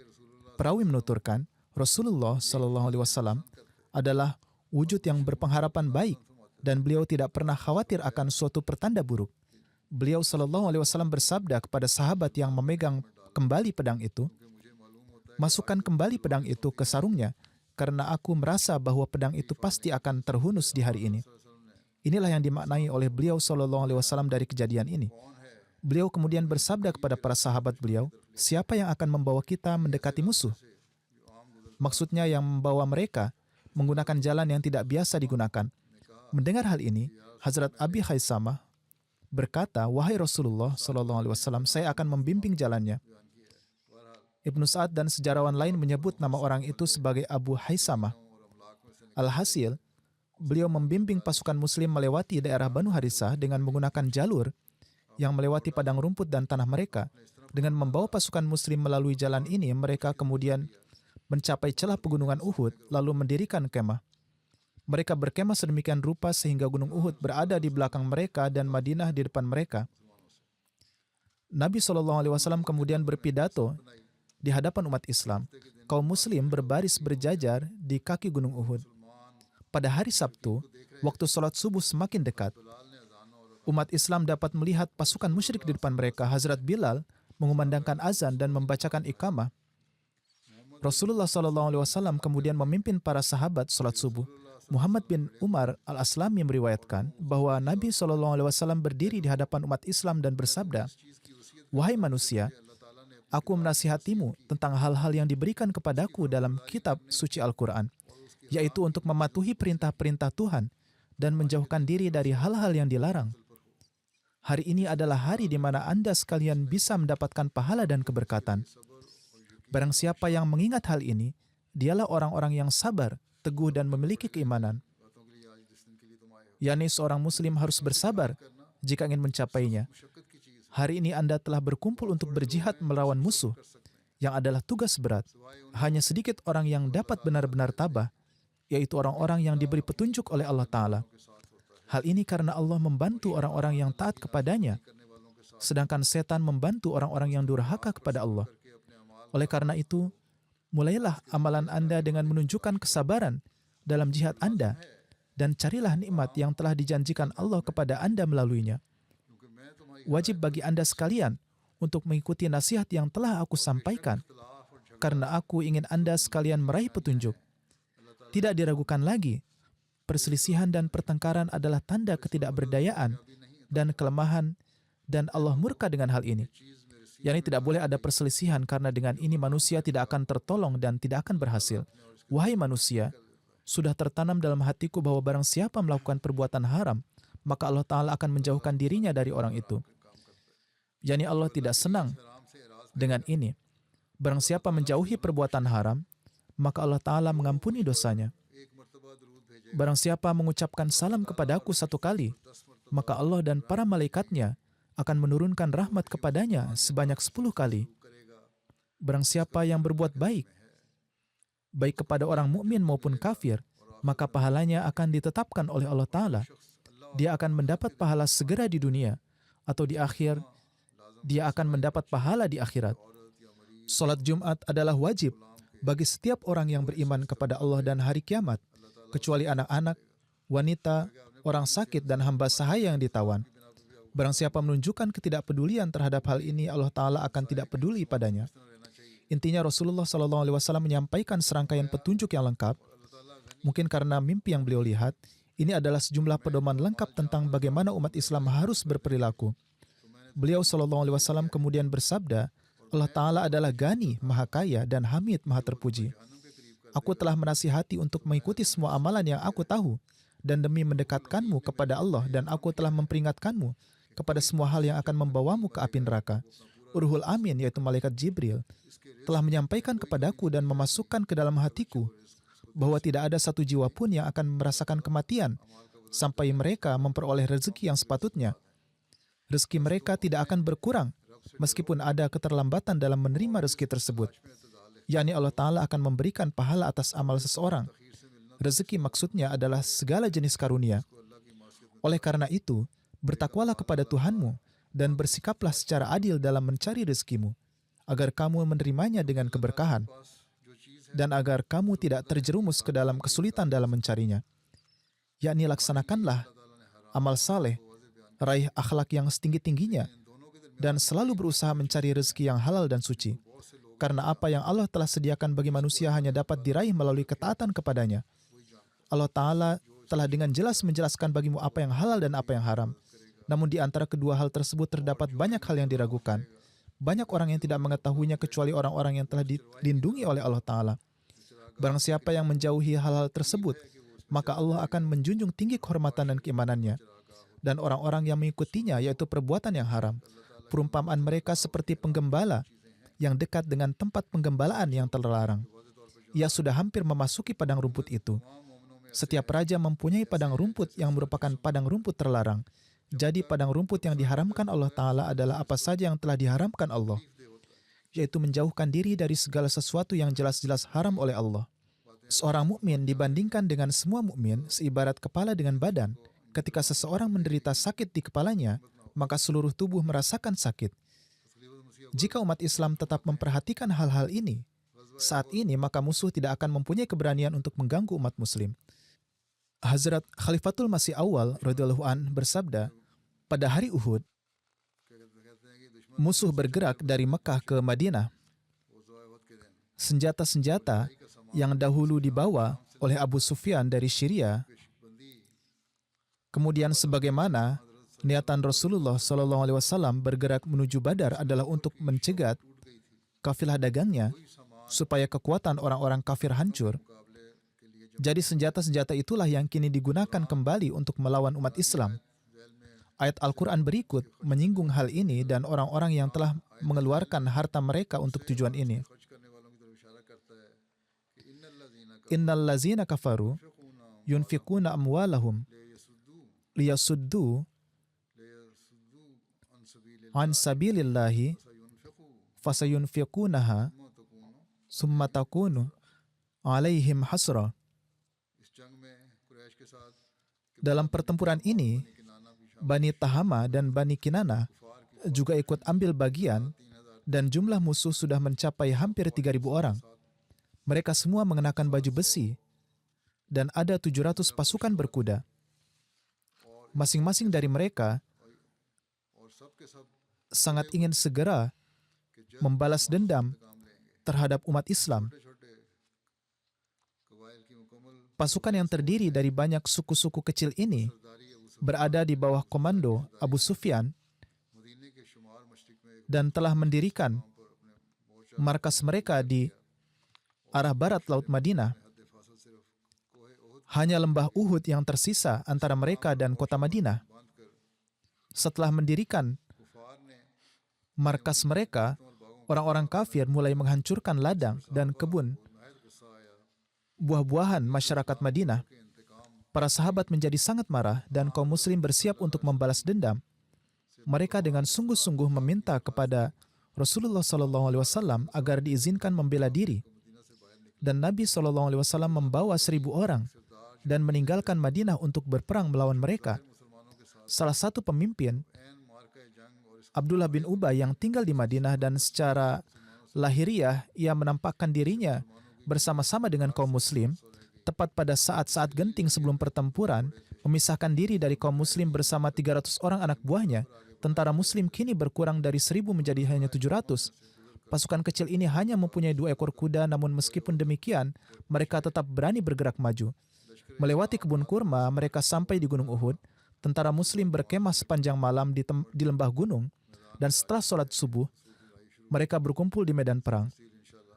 Perawi menuturkan, Rasulullah SAW adalah wujud yang berpengharapan baik dan beliau tidak pernah khawatir akan suatu pertanda buruk. Beliau SAW bersabda kepada sahabat yang memegang kembali pedang itu, masukkan kembali pedang itu ke sarungnya, karena aku merasa bahwa pedang itu pasti akan terhunus di hari ini. Inilah yang dimaknai oleh beliau SAW dari kejadian ini. Beliau kemudian bersabda kepada para sahabat beliau, siapa yang akan membawa kita mendekati musuh? Maksudnya yang membawa mereka menggunakan jalan yang tidak biasa digunakan. Mendengar hal ini, Hazrat Abi Khaisamah berkata, wahai Rasulullah SAW, saya akan membimbing jalannya. Ibnu Sa'ad dan sejarawan lain menyebut nama orang itu sebagai Abu Khaisamah. Alhasil, beliau membimbing pasukan muslim melewati daerah Banu Harisah dengan menggunakan jalur yang melewati padang rumput dan tanah mereka. Dengan membawa pasukan muslim melalui jalan ini, mereka kemudian mencapai celah pegunungan Uhud, lalu mendirikan kemah. Mereka berkemah sedemikian rupa sehingga gunung Uhud berada di belakang mereka dan Madinah di depan mereka. Nabi SAW kemudian berpidato di hadapan umat Islam. Kaum muslim berbaris berjajar di kaki gunung Uhud. Pada hari Sabtu, waktu sholat subuh semakin dekat, umat Islam dapat melihat pasukan musyrik di depan mereka. Hazrat Bilal mengumandangkan azan dan membacakan iqamah. Rasulullah SAW kemudian memimpin para sahabat sholat subuh. Muhammad bin Umar al-Aslami meriwayatkan bahwa Nabi SAW berdiri di hadapan umat Islam dan bersabda, wahai manusia, aku menasihatimu tentang hal-hal yang diberikan kepadaku dalam kitab suci Al-Quran, yaitu untuk mematuhi perintah-perintah Tuhan dan menjauhkan diri dari hal-hal yang dilarang. Hari ini adalah hari di mana Anda sekalian bisa mendapatkan pahala dan keberkatan. Barang siapa yang mengingat hal ini, dialah orang-orang yang sabar, teguh dan memiliki keimanan. yakni seorang muslim harus bersabar jika ingin mencapainya. Hari ini Anda telah berkumpul untuk berjihad melawan musuh, yang adalah tugas berat. Hanya sedikit orang yang dapat benar-benar tabah, yaitu orang-orang yang diberi petunjuk oleh Allah Ta'ala. Hal ini karena Allah membantu orang-orang yang taat kepadanya, sedangkan setan membantu orang-orang yang durhaka kepada Allah. Oleh karena itu, mulailah amalan Anda dengan menunjukkan kesabaran dalam jihad Anda, dan carilah nikmat yang telah dijanjikan Allah kepada Anda melaluinya. Wajib bagi Anda sekalian untuk mengikuti nasihat yang telah aku sampaikan, karena aku ingin Anda sekalian meraih petunjuk. Tidak diragukan lagi, perselisihan dan pertengkaran adalah tanda ketidakberdayaan dan kelemahan, dan Allah murka dengan hal ini. Yani tidak boleh ada perselisihan, karena dengan ini manusia tidak akan tertolong dan tidak akan berhasil. Wahai manusia, sudah tertanam dalam hatiku bahwa barang siapa melakukan perbuatan haram, maka Allah Ta'ala akan menjauhkan dirinya dari orang itu. yakni Allah tidak senang dengan ini. Barang siapa menjauhi perbuatan haram, maka Allah Ta'ala mengampuni dosanya. Barang siapa mengucapkan salam kepadaku 1 kali, maka Allah dan para malaikatnya akan menurunkan rahmat kepadanya sebanyak 10 kali. Barang siapa yang berbuat baik, baik kepada orang mukmin maupun kafir, maka pahalanya akan ditetapkan oleh Allah Ta'ala. Dia akan mendapat pahala segera di dunia, atau di akhir, dia akan mendapat pahala di akhirat. Salat Jumat adalah wajib bagi setiap orang yang beriman kepada Allah dan hari kiamat, kecuali anak-anak, wanita, orang sakit, dan hamba sahaya yang ditawan. Barang siapa menunjukkan ketidakpedulian terhadap hal ini, Allah Ta'ala akan tidak peduli padanya. Intinya Rasulullah SAW menyampaikan serangkaian petunjuk yang lengkap. Mungkin karena mimpi yang beliau lihat, ini adalah sejumlah pedoman lengkap tentang bagaimana umat Islam harus berperilaku. Beliau SAW kemudian bersabda, Allah Ta'ala adalah Ghani, Maha Kaya, dan Hamid, Maha Terpuji. Aku telah menasihati untuk mengikuti semua amalan yang aku tahu, dan demi mendekatkanmu kepada Allah, dan aku telah memperingatkanmu kepada semua hal yang akan membawamu ke api neraka. Ruhul Amin, yaitu Malaikat Jibril, telah menyampaikan kepadaku dan memasukkan ke dalam hatiku bahwa tidak ada satu jiwa pun yang akan merasakan kematian sampai mereka memperoleh rezeki yang sepatutnya. Rezeki mereka tidak akan berkurang meskipun ada keterlambatan dalam menerima rezeki tersebut. Yakni Allah Ta'ala akan memberikan pahala atas amal seseorang. Rezeki maksudnya adalah segala jenis karunia. Oleh karena itu, bertakwalah kepada Tuhanmu dan bersikaplah secara adil dalam mencari rezekimu, agar kamu menerimanya dengan keberkahan, dan agar kamu tidak terjerumus ke dalam kesulitan dalam mencarinya. Yakni laksanakanlah amal saleh, raih akhlak yang setinggi-tingginya, dan selalu berusaha mencari rezeki yang halal dan suci. Karena apa yang Allah telah sediakan bagi manusia hanya dapat diraih melalui ketaatan kepadanya. Allah Ta'ala telah dengan jelas menjelaskan bagimu apa yang halal dan apa yang haram. Namun di antara kedua hal tersebut terdapat banyak hal yang diragukan. Banyak orang yang tidak mengetahuinya kecuali orang-orang yang telah dilindungi oleh Allah Ta'ala. Barang siapa yang menjauhi hal-hal tersebut, maka Allah akan menjunjung tinggi kehormatan dan keimanannya. Dan orang-orang yang mengikutinya, yaitu perbuatan yang haram, perumpamaan mereka seperti penggembala yang dekat dengan tempat penggembalaan yang terlarang. Ia sudah hampir memasuki padang rumput itu. Setiap raja mempunyai padang rumput yang merupakan padang rumput terlarang. Jadi padang rumput yang diharamkan Allah Ta'ala adalah apa saja yang telah diharamkan Allah, yaitu menjauhkan diri dari segala sesuatu yang jelas-jelas haram oleh Allah. Seorang mukmin dibandingkan dengan semua mukmin seibarat kepala dengan badan. Ketika seseorang menderita sakit di kepalanya, maka seluruh tubuh merasakan sakit. Jika umat Islam tetap memperhatikan hal-hal ini, saat ini maka musuh tidak akan mempunyai keberanian untuk mengganggu umat muslim. Hazrat Khalifatul Masih Awal radhiyallahu an bersabda, pada hari Uhud, musuh bergerak dari Mekah ke Madinah. Senjata-senjata yang dahulu dibawa oleh Abu Sufyan dari Syria, kemudian sebagaimana niatan Rasulullah SAW bergerak menuju Badar adalah untuk mencegat kafilah dagangnya supaya kekuatan orang-orang kafir hancur. Jadi senjata-senjata itulah yang kini digunakan kembali untuk melawan umat Islam. Ayat Al-Quran berikut menyinggung hal ini dan orang-orang yang telah mengeluarkan harta mereka untuk tujuan ini. Innal lazina kafaru yunfikuna amwalahum liyasuddu an sabilillahi fasayunfiqunaha summa takunu alaihim hasra. Dalam pertempuran ini, Bani Tahama dan Bani Kinana juga ikut ambil bagian dan jumlah musuh sudah mencapai hampir 3.000 orang. Mereka semua mengenakan baju besi dan ada 700 pasukan berkuda. Masing-masing dari mereka sangat ingin segera membalas dendam terhadap umat Islam. Pasukan yang terdiri dari banyak suku-suku kecil ini berada di bawah komando Abu Sufyan dan telah mendirikan markas mereka di arah barat Laut Madinah. Hanya lembah Uhud yang tersisa antara mereka dan kota Madinah. Setelah mendirikan markas mereka, orang-orang kafir mulai menghancurkan ladang dan kebun buah-buahan masyarakat Madinah. Para sahabat menjadi sangat marah dan kaum muslim bersiap untuk membalas dendam. Mereka dengan sungguh-sungguh meminta kepada Rasulullah SAW agar diizinkan membela diri. Dan Nabi SAW membawa 1.000 orang dan meninggalkan Madinah untuk berperang melawan mereka. Salah satu pemimpin, Abdullah bin Ubay, yang tinggal di Madinah, dan secara lahiriah ia menampakkan dirinya bersama-sama dengan kaum muslim, tepat pada saat-saat genting sebelum pertempuran, memisahkan diri dari kaum muslim bersama 300 orang anak buahnya. Tentara muslim kini berkurang dari 1.000 menjadi hanya 700. Pasukan kecil ini hanya mempunyai 2 ekor kuda, namun meskipun demikian, mereka tetap berani bergerak maju. Melewati kebun kurma, mereka sampai di Gunung Uhud. Tentara muslim berkemah sepanjang malam di lembah gunung, dan setelah sholat subuh, mereka berkumpul di medan perang.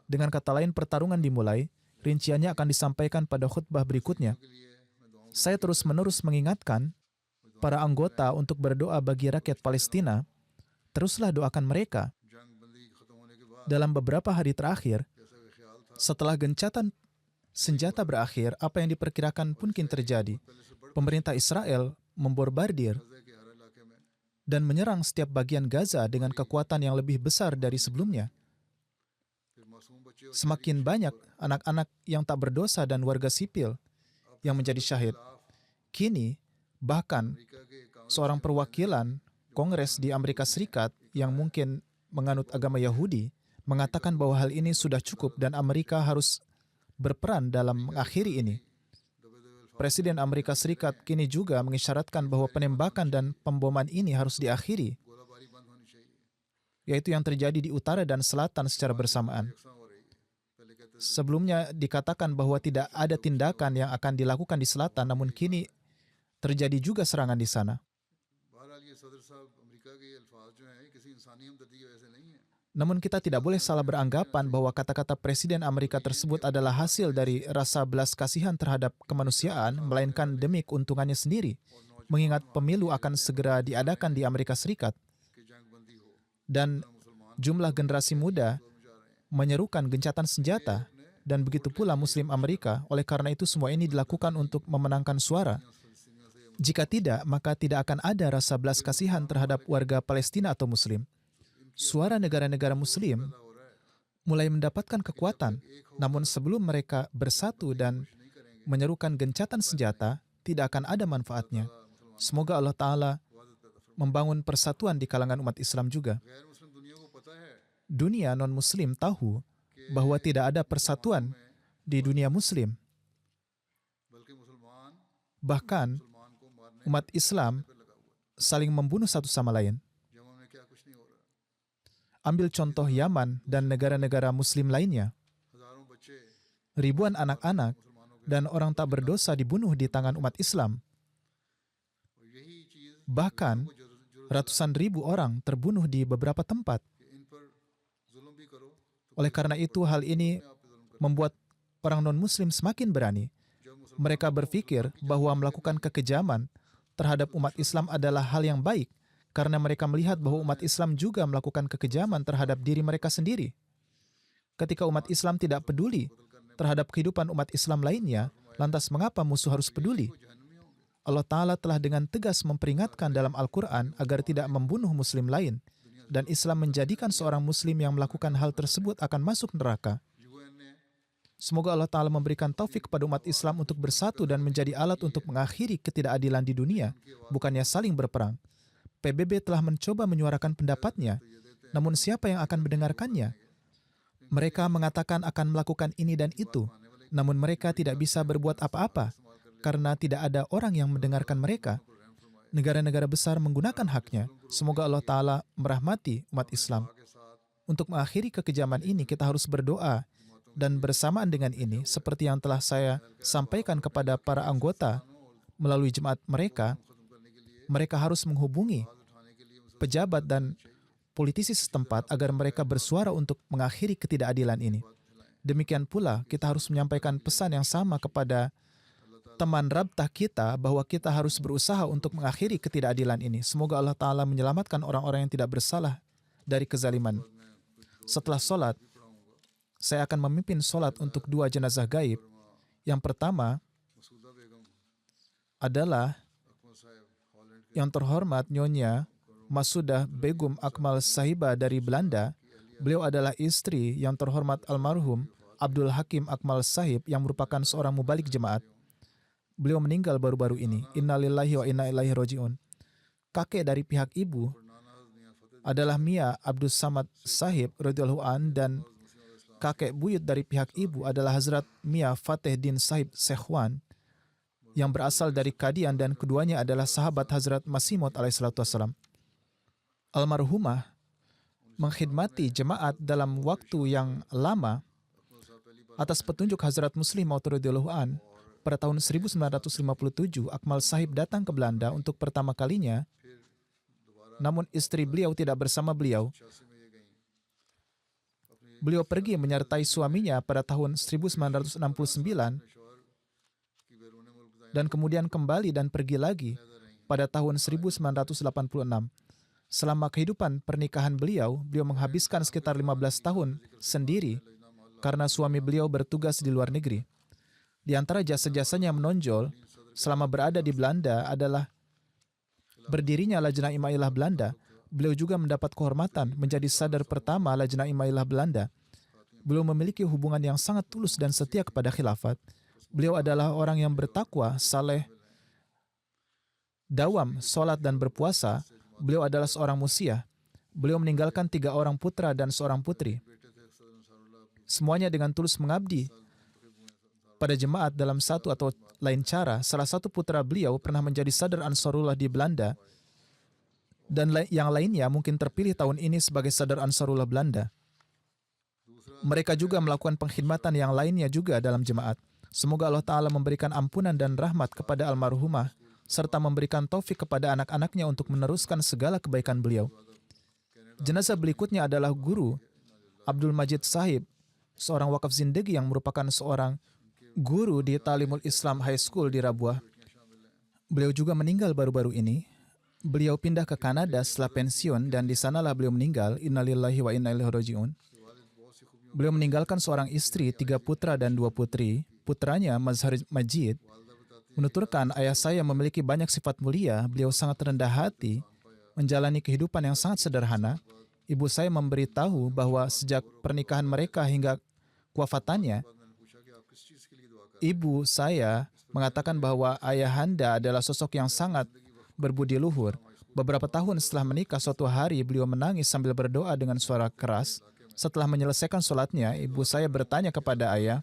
Dengan kata lain, pertarungan dimulai. Rinciannya akan disampaikan pada khutbah berikutnya. Saya terus-menerus mengingatkan para anggota untuk berdoa bagi rakyat Palestina. Teruslah doakan mereka. Dalam beberapa hari terakhir, setelah gencatan senjata berakhir, apa yang diperkirakan pun kini terjadi. Pemerintah Israel membombardir dan menyerang setiap bagian Gaza dengan kekuatan yang lebih besar dari sebelumnya. Semakin banyak anak-anak yang tak berdosa dan warga sipil yang menjadi syahid. Kini, bahkan seorang perwakilan Kongres di Amerika Serikat yang mungkin menganut agama Yahudi mengatakan bahwa hal ini sudah cukup dan Amerika harus berperan dalam mengakhiri ini. Presiden Amerika Serikat kini juga mengisyaratkan bahwa penembakan dan pemboman ini harus diakhiri, yaitu yang terjadi di utara dan selatan secara bersamaan. Sebelumnya dikatakan bahwa tidak ada tindakan yang akan dilakukan di selatan, namun kini terjadi juga serangan di sana. Namun kita tidak boleh salah beranggapan bahwa kata-kata Presiden Amerika tersebut adalah hasil dari rasa belas kasihan terhadap kemanusiaan, melainkan demi keuntungannya sendiri, mengingat pemilu akan segera diadakan di Amerika Serikat. Dan jumlah generasi muda menyerukan gencatan senjata, dan begitu pula Muslim Amerika. Oleh karena itu semua ini dilakukan untuk memenangkan suara. Jika tidak, maka tidak akan ada rasa belas kasihan terhadap warga Palestina atau Muslim. Suara negara-negara Muslim mulai mendapatkan kekuatan, namun sebelum mereka bersatu dan menyerukan gencatan senjata, tidak akan ada manfaatnya. Semoga Allah Ta'ala membangun persatuan di kalangan umat Islam juga. Dunia non-Muslim tahu bahwa tidak ada persatuan di dunia Muslim. Bahkan, umat Islam saling membunuh satu sama lain. Ambil contoh Yaman dan negara-negara Muslim lainnya. Ribuan anak-anak dan orang tak berdosa dibunuh di tangan umat Islam. Bahkan, ratusan ribu orang terbunuh di beberapa tempat. Oleh karena itu, hal ini membuat orang non-Muslim semakin berani. Mereka berpikir bahwa melakukan kekejaman terhadap umat Islam adalah hal yang baik, karena mereka melihat bahwa umat Islam juga melakukan kekejaman terhadap diri mereka sendiri. Ketika umat Islam tidak peduli terhadap kehidupan umat Islam lainnya, lantas mengapa musuh harus peduli? Allah Ta'ala telah dengan tegas memperingatkan dalam Al-Quran agar tidak membunuh Muslim lain, dan Islam menjadikan seorang Muslim yang melakukan hal tersebut akan masuk neraka. Semoga Allah Ta'ala memberikan taufik kepada umat Islam untuk bersatu dan menjadi alat untuk mengakhiri ketidakadilan di dunia, bukannya saling berperang. PBB telah mencoba menyuarakan pendapatnya, namun siapa yang akan mendengarkannya? Mereka mengatakan akan melakukan ini dan itu, namun mereka tidak bisa berbuat apa-apa, karena tidak ada orang yang mendengarkan mereka. Negara-negara besar menggunakan haknya. Semoga Allah Ta'ala merahmati umat Islam. Untuk mengakhiri kekejaman ini, kita harus berdoa. Dan bersamaan dengan ini, seperti yang telah saya sampaikan kepada para anggota melalui jemaat mereka, mereka harus menghubungi pejabat dan politisi setempat agar mereka bersuara untuk mengakhiri ketidakadilan ini. Demikian pula, kita harus menyampaikan pesan yang sama kepada teman rabtah kita bahwa kita harus berusaha untuk mengakhiri ketidakadilan ini. Semoga Allah Ta'ala menyelamatkan orang-orang yang tidak bersalah dari kezaliman. Setelah sholat, saya akan memimpin sholat untuk 2 jenazah gaib. Yang pertama adalah yang terhormat Nyonya Masudah Begum Akmal Sahiba dari Belanda. Beliau adalah istri yang terhormat almarhum Abdul Hakim Akmal Sahib yang merupakan seorang mubalik jemaat. Beliau meninggal baru-baru ini. Innalillahi wa inna ilaihi roji'un. Kakek dari pihak ibu adalah Mia Abdul Samad Sahib radhiyallahu an, dan kakek buyut dari pihak ibu adalah Hazrat Mia Fateh Din Sahib Sekhwan yang berasal dari Kadian, dan keduanya adalah sahabat Hazrat Masih Maud alaihissalatu wassalam. Almarhumah mengkhidmati jemaat dalam waktu yang lama atas petunjuk Hazrat Muslim Maud radhiyallahu an. Pada tahun 1957, Akmal Sahib datang ke Belanda untuk pertama kalinya, namun istri beliau tidak bersama beliau. Beliau pergi menyertai suaminya pada tahun 1969 dan kemudian kembali dan pergi lagi pada tahun 1986. Selama kehidupan pernikahan beliau, beliau menghabiskan sekitar 15 tahun sendiri karena suami beliau bertugas di luar negeri. Di antara jasa-jasanya yang menonjol selama berada di Belanda adalah berdirinya Lajnah Imailah Belanda. Beliau juga mendapat kehormatan menjadi sadar pertama Lajnah Imailah Belanda. Beliau memiliki hubungan yang sangat tulus dan setia kepada khilafat. Beliau adalah orang yang bertakwa, saleh, dawam, sholat dan berpuasa. Beliau adalah seorang musiah. Beliau meninggalkan 3 orang putra dan seorang putri. Semuanya dengan tulus mengabdi pada jemaat dalam satu atau lain cara. Salah satu putra beliau pernah menjadi Sadr Ansarullah di Belanda, dan yang lainnya mungkin terpilih tahun ini sebagai Sadr Ansarullah Belanda. Mereka juga melakukan pengkhidmatan yang lainnya juga dalam jemaat. Semoga Allah Ta'ala memberikan ampunan dan rahmat kepada almarhumah, serta memberikan taufik kepada anak-anaknya untuk meneruskan segala kebaikan beliau. Jenazah berikutnya adalah guru Abdul Majid Sahib, seorang wakaf zindagi yang merupakan seorang guru di Talimul Islam High School di Rabuah. Beliau juga meninggal baru-baru ini. Beliau pindah ke Kanada setelah pensiun dan di sanalah beliau meninggal. Innalillahi wa inna ilaihi raji'un. Beliau meninggalkan seorang istri, 3 putra dan 2 putri. Putranya Mazhar Majid menuturkan, ayah saya memiliki banyak sifat mulia. Beliau sangat rendah hati, menjalani kehidupan yang sangat sederhana. Ibu saya memberitahu bahwa sejak pernikahan mereka hingga kewafatannya, ibu saya mengatakan bahwa ayahanda adalah sosok yang sangat berbudi luhur. Beberapa tahun setelah menikah, suatu hari beliau menangis sambil berdoa dengan suara keras. Setelah menyelesaikan sholatnya, ibu saya bertanya kepada ayah,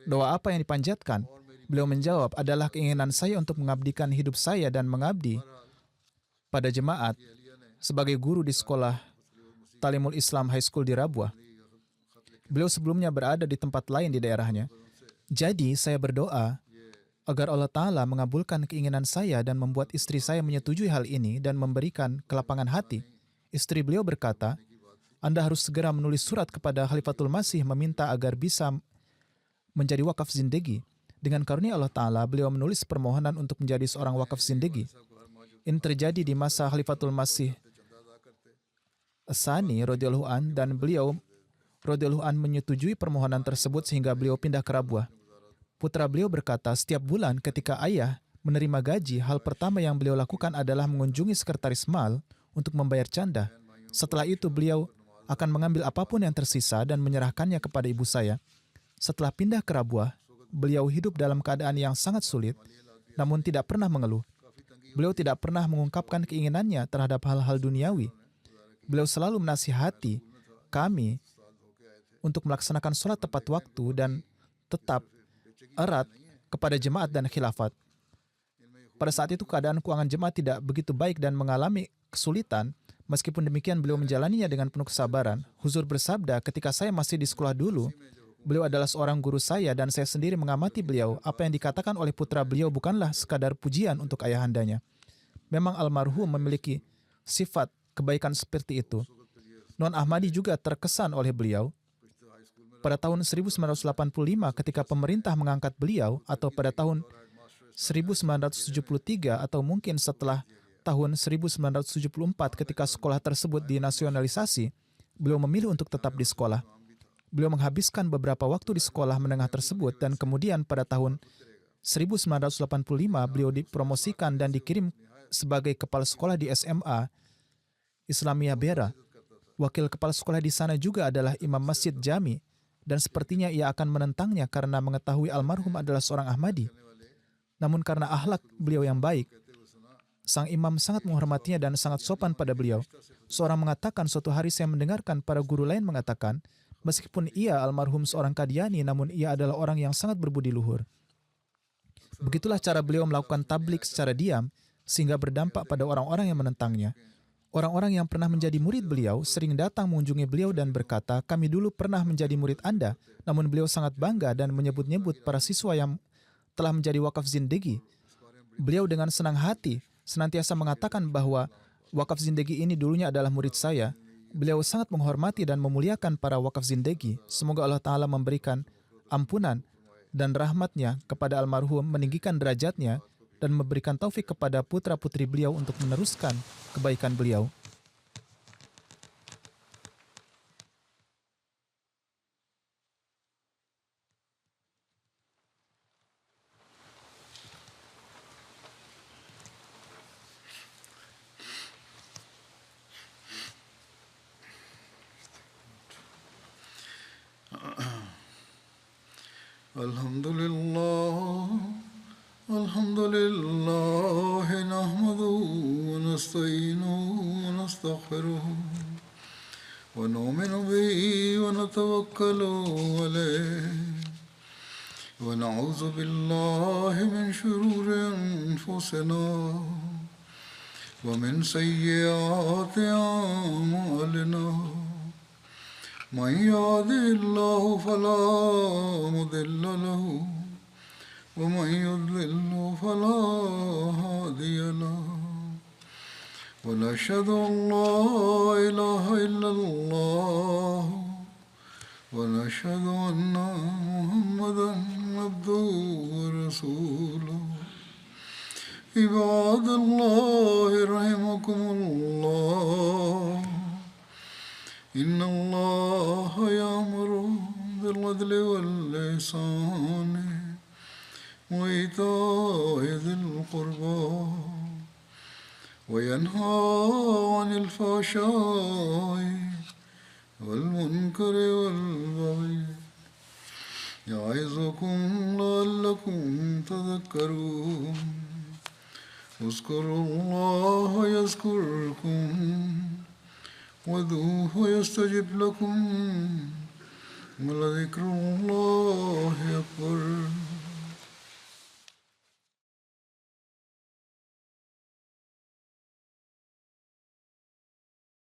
doa apa yang dipanjatkan? Beliau menjawab, adalah keinginan saya untuk mengabdikan hidup saya dan mengabdi pada jemaat sebagai guru di sekolah Talimul Islam High School di Rabuah. Beliau sebelumnya berada di tempat lain di daerahnya. Jadi saya berdoa agar Allah Ta'ala mengabulkan keinginan saya dan membuat istri saya menyetujui hal ini dan memberikan kelapangan hati. Istri beliau berkata, Anda harus segera menulis surat kepada Khalifatul Masih meminta agar bisa menjadi wakaf zindagi. Dengan karunia Allah Ta'ala, beliau menulis permohonan untuk menjadi seorang wakaf zindagi. Ini terjadi di masa Khalifatul Masih As-Sani radhiyallahu an, dan beliau radhiyallahu an menyetujui permohonan tersebut sehingga beliau pindah ke Rabuah. Putra beliau berkata, setiap bulan ketika ayah menerima gaji, hal pertama yang beliau lakukan adalah mengunjungi sekretaris mal untuk membayar canda. Setelah itu beliau akan mengambil apapun yang tersisa dan menyerahkannya kepada ibu saya. Setelah pindah ke Rabuah, beliau hidup dalam keadaan yang sangat sulit, namun tidak pernah mengeluh. Beliau tidak pernah mengungkapkan keinginannya terhadap hal-hal duniawi. Beliau selalu menasihati kami untuk melaksanakan sholat tepat waktu dan tetap erat kepada jemaat dan khilafat. Pada saat itu keadaan keuangan jemaat tidak begitu baik dan mengalami kesulitan. Meskipun demikian beliau menjalaninya dengan penuh kesabaran. Huzur bersabda, ketika saya masih di sekolah dulu, beliau adalah seorang guru saya dan saya sendiri mengamati beliau. Apa yang dikatakan oleh putra beliau bukanlah sekadar pujian untuk ayahandanya. Memang almarhum memiliki sifat kebaikan seperti itu. Non Ahmadi juga terkesan oleh beliau. Pada tahun 1985 ketika pemerintah mengangkat beliau, atau pada tahun 1973 atau mungkin setelah tahun 1974 ketika sekolah tersebut dinasionalisasi, beliau memilih untuk tetap di sekolah. Beliau menghabiskan beberapa waktu di sekolah menengah tersebut dan kemudian pada tahun 1985 beliau dipromosikan dan dikirim sebagai kepala sekolah di SMA Islamiyah Bera. Wakil kepala sekolah di sana juga adalah imam masjid Jami dan sepertinya ia akan menentangnya karena mengetahui almarhum adalah seorang Ahmadi. Namun karena akhlak beliau yang baik, sang imam sangat menghormatinya dan sangat sopan pada beliau. Seorang mengatakan, suatu hari saya mendengarkan para guru lain mengatakan, meskipun ia almarhum seorang Qadiani, namun ia adalah orang yang sangat berbudi luhur. Begitulah cara beliau melakukan tablik secara diam, sehingga berdampak pada orang-orang yang menentangnya. Orang-orang yang pernah menjadi murid beliau sering datang mengunjungi beliau dan berkata, kami dulu pernah menjadi murid Anda, namun beliau sangat bangga dan menyebut-nyebut para siswa yang telah menjadi wakaf zindegi. Beliau dengan senang hati senantiasa mengatakan bahwa wakaf zindegi ini dulunya adalah murid saya. Beliau sangat menghormati dan memuliakan para wakaf zindegi. Semoga Allah Ta'ala memberikan ampunan dan rahmatnya kepada almarhum, meninggikan derajatnya, dan memberikan taufik kepada putra-putri beliau untuk meneruskan kebaikan beliau. Alhamdulillah, nahmaduhu wa nasta'inuhu wa nastaghfiruhu wa nu'minu bihi wa natawakkalu alayhi wa na'udzu billahi min shururi anfusina wa min sayyiati a'malina. من يهده الله فلا مضل له ومن يضلل فلا هادي له ونشهد أن لا إله إلا الله ونشهد أن محمدا عبده ورسوله عباد الله رحمكم الله إن الله يأمر بالعدل والإحسان وإيتاء ذي القربى وينهى عن الفحشاء والمنكر والبغي يعظكم لعلكم تذكرون اذكروا الله يذكركم وادعوه يستجب لكم ولذكر الله أكبر.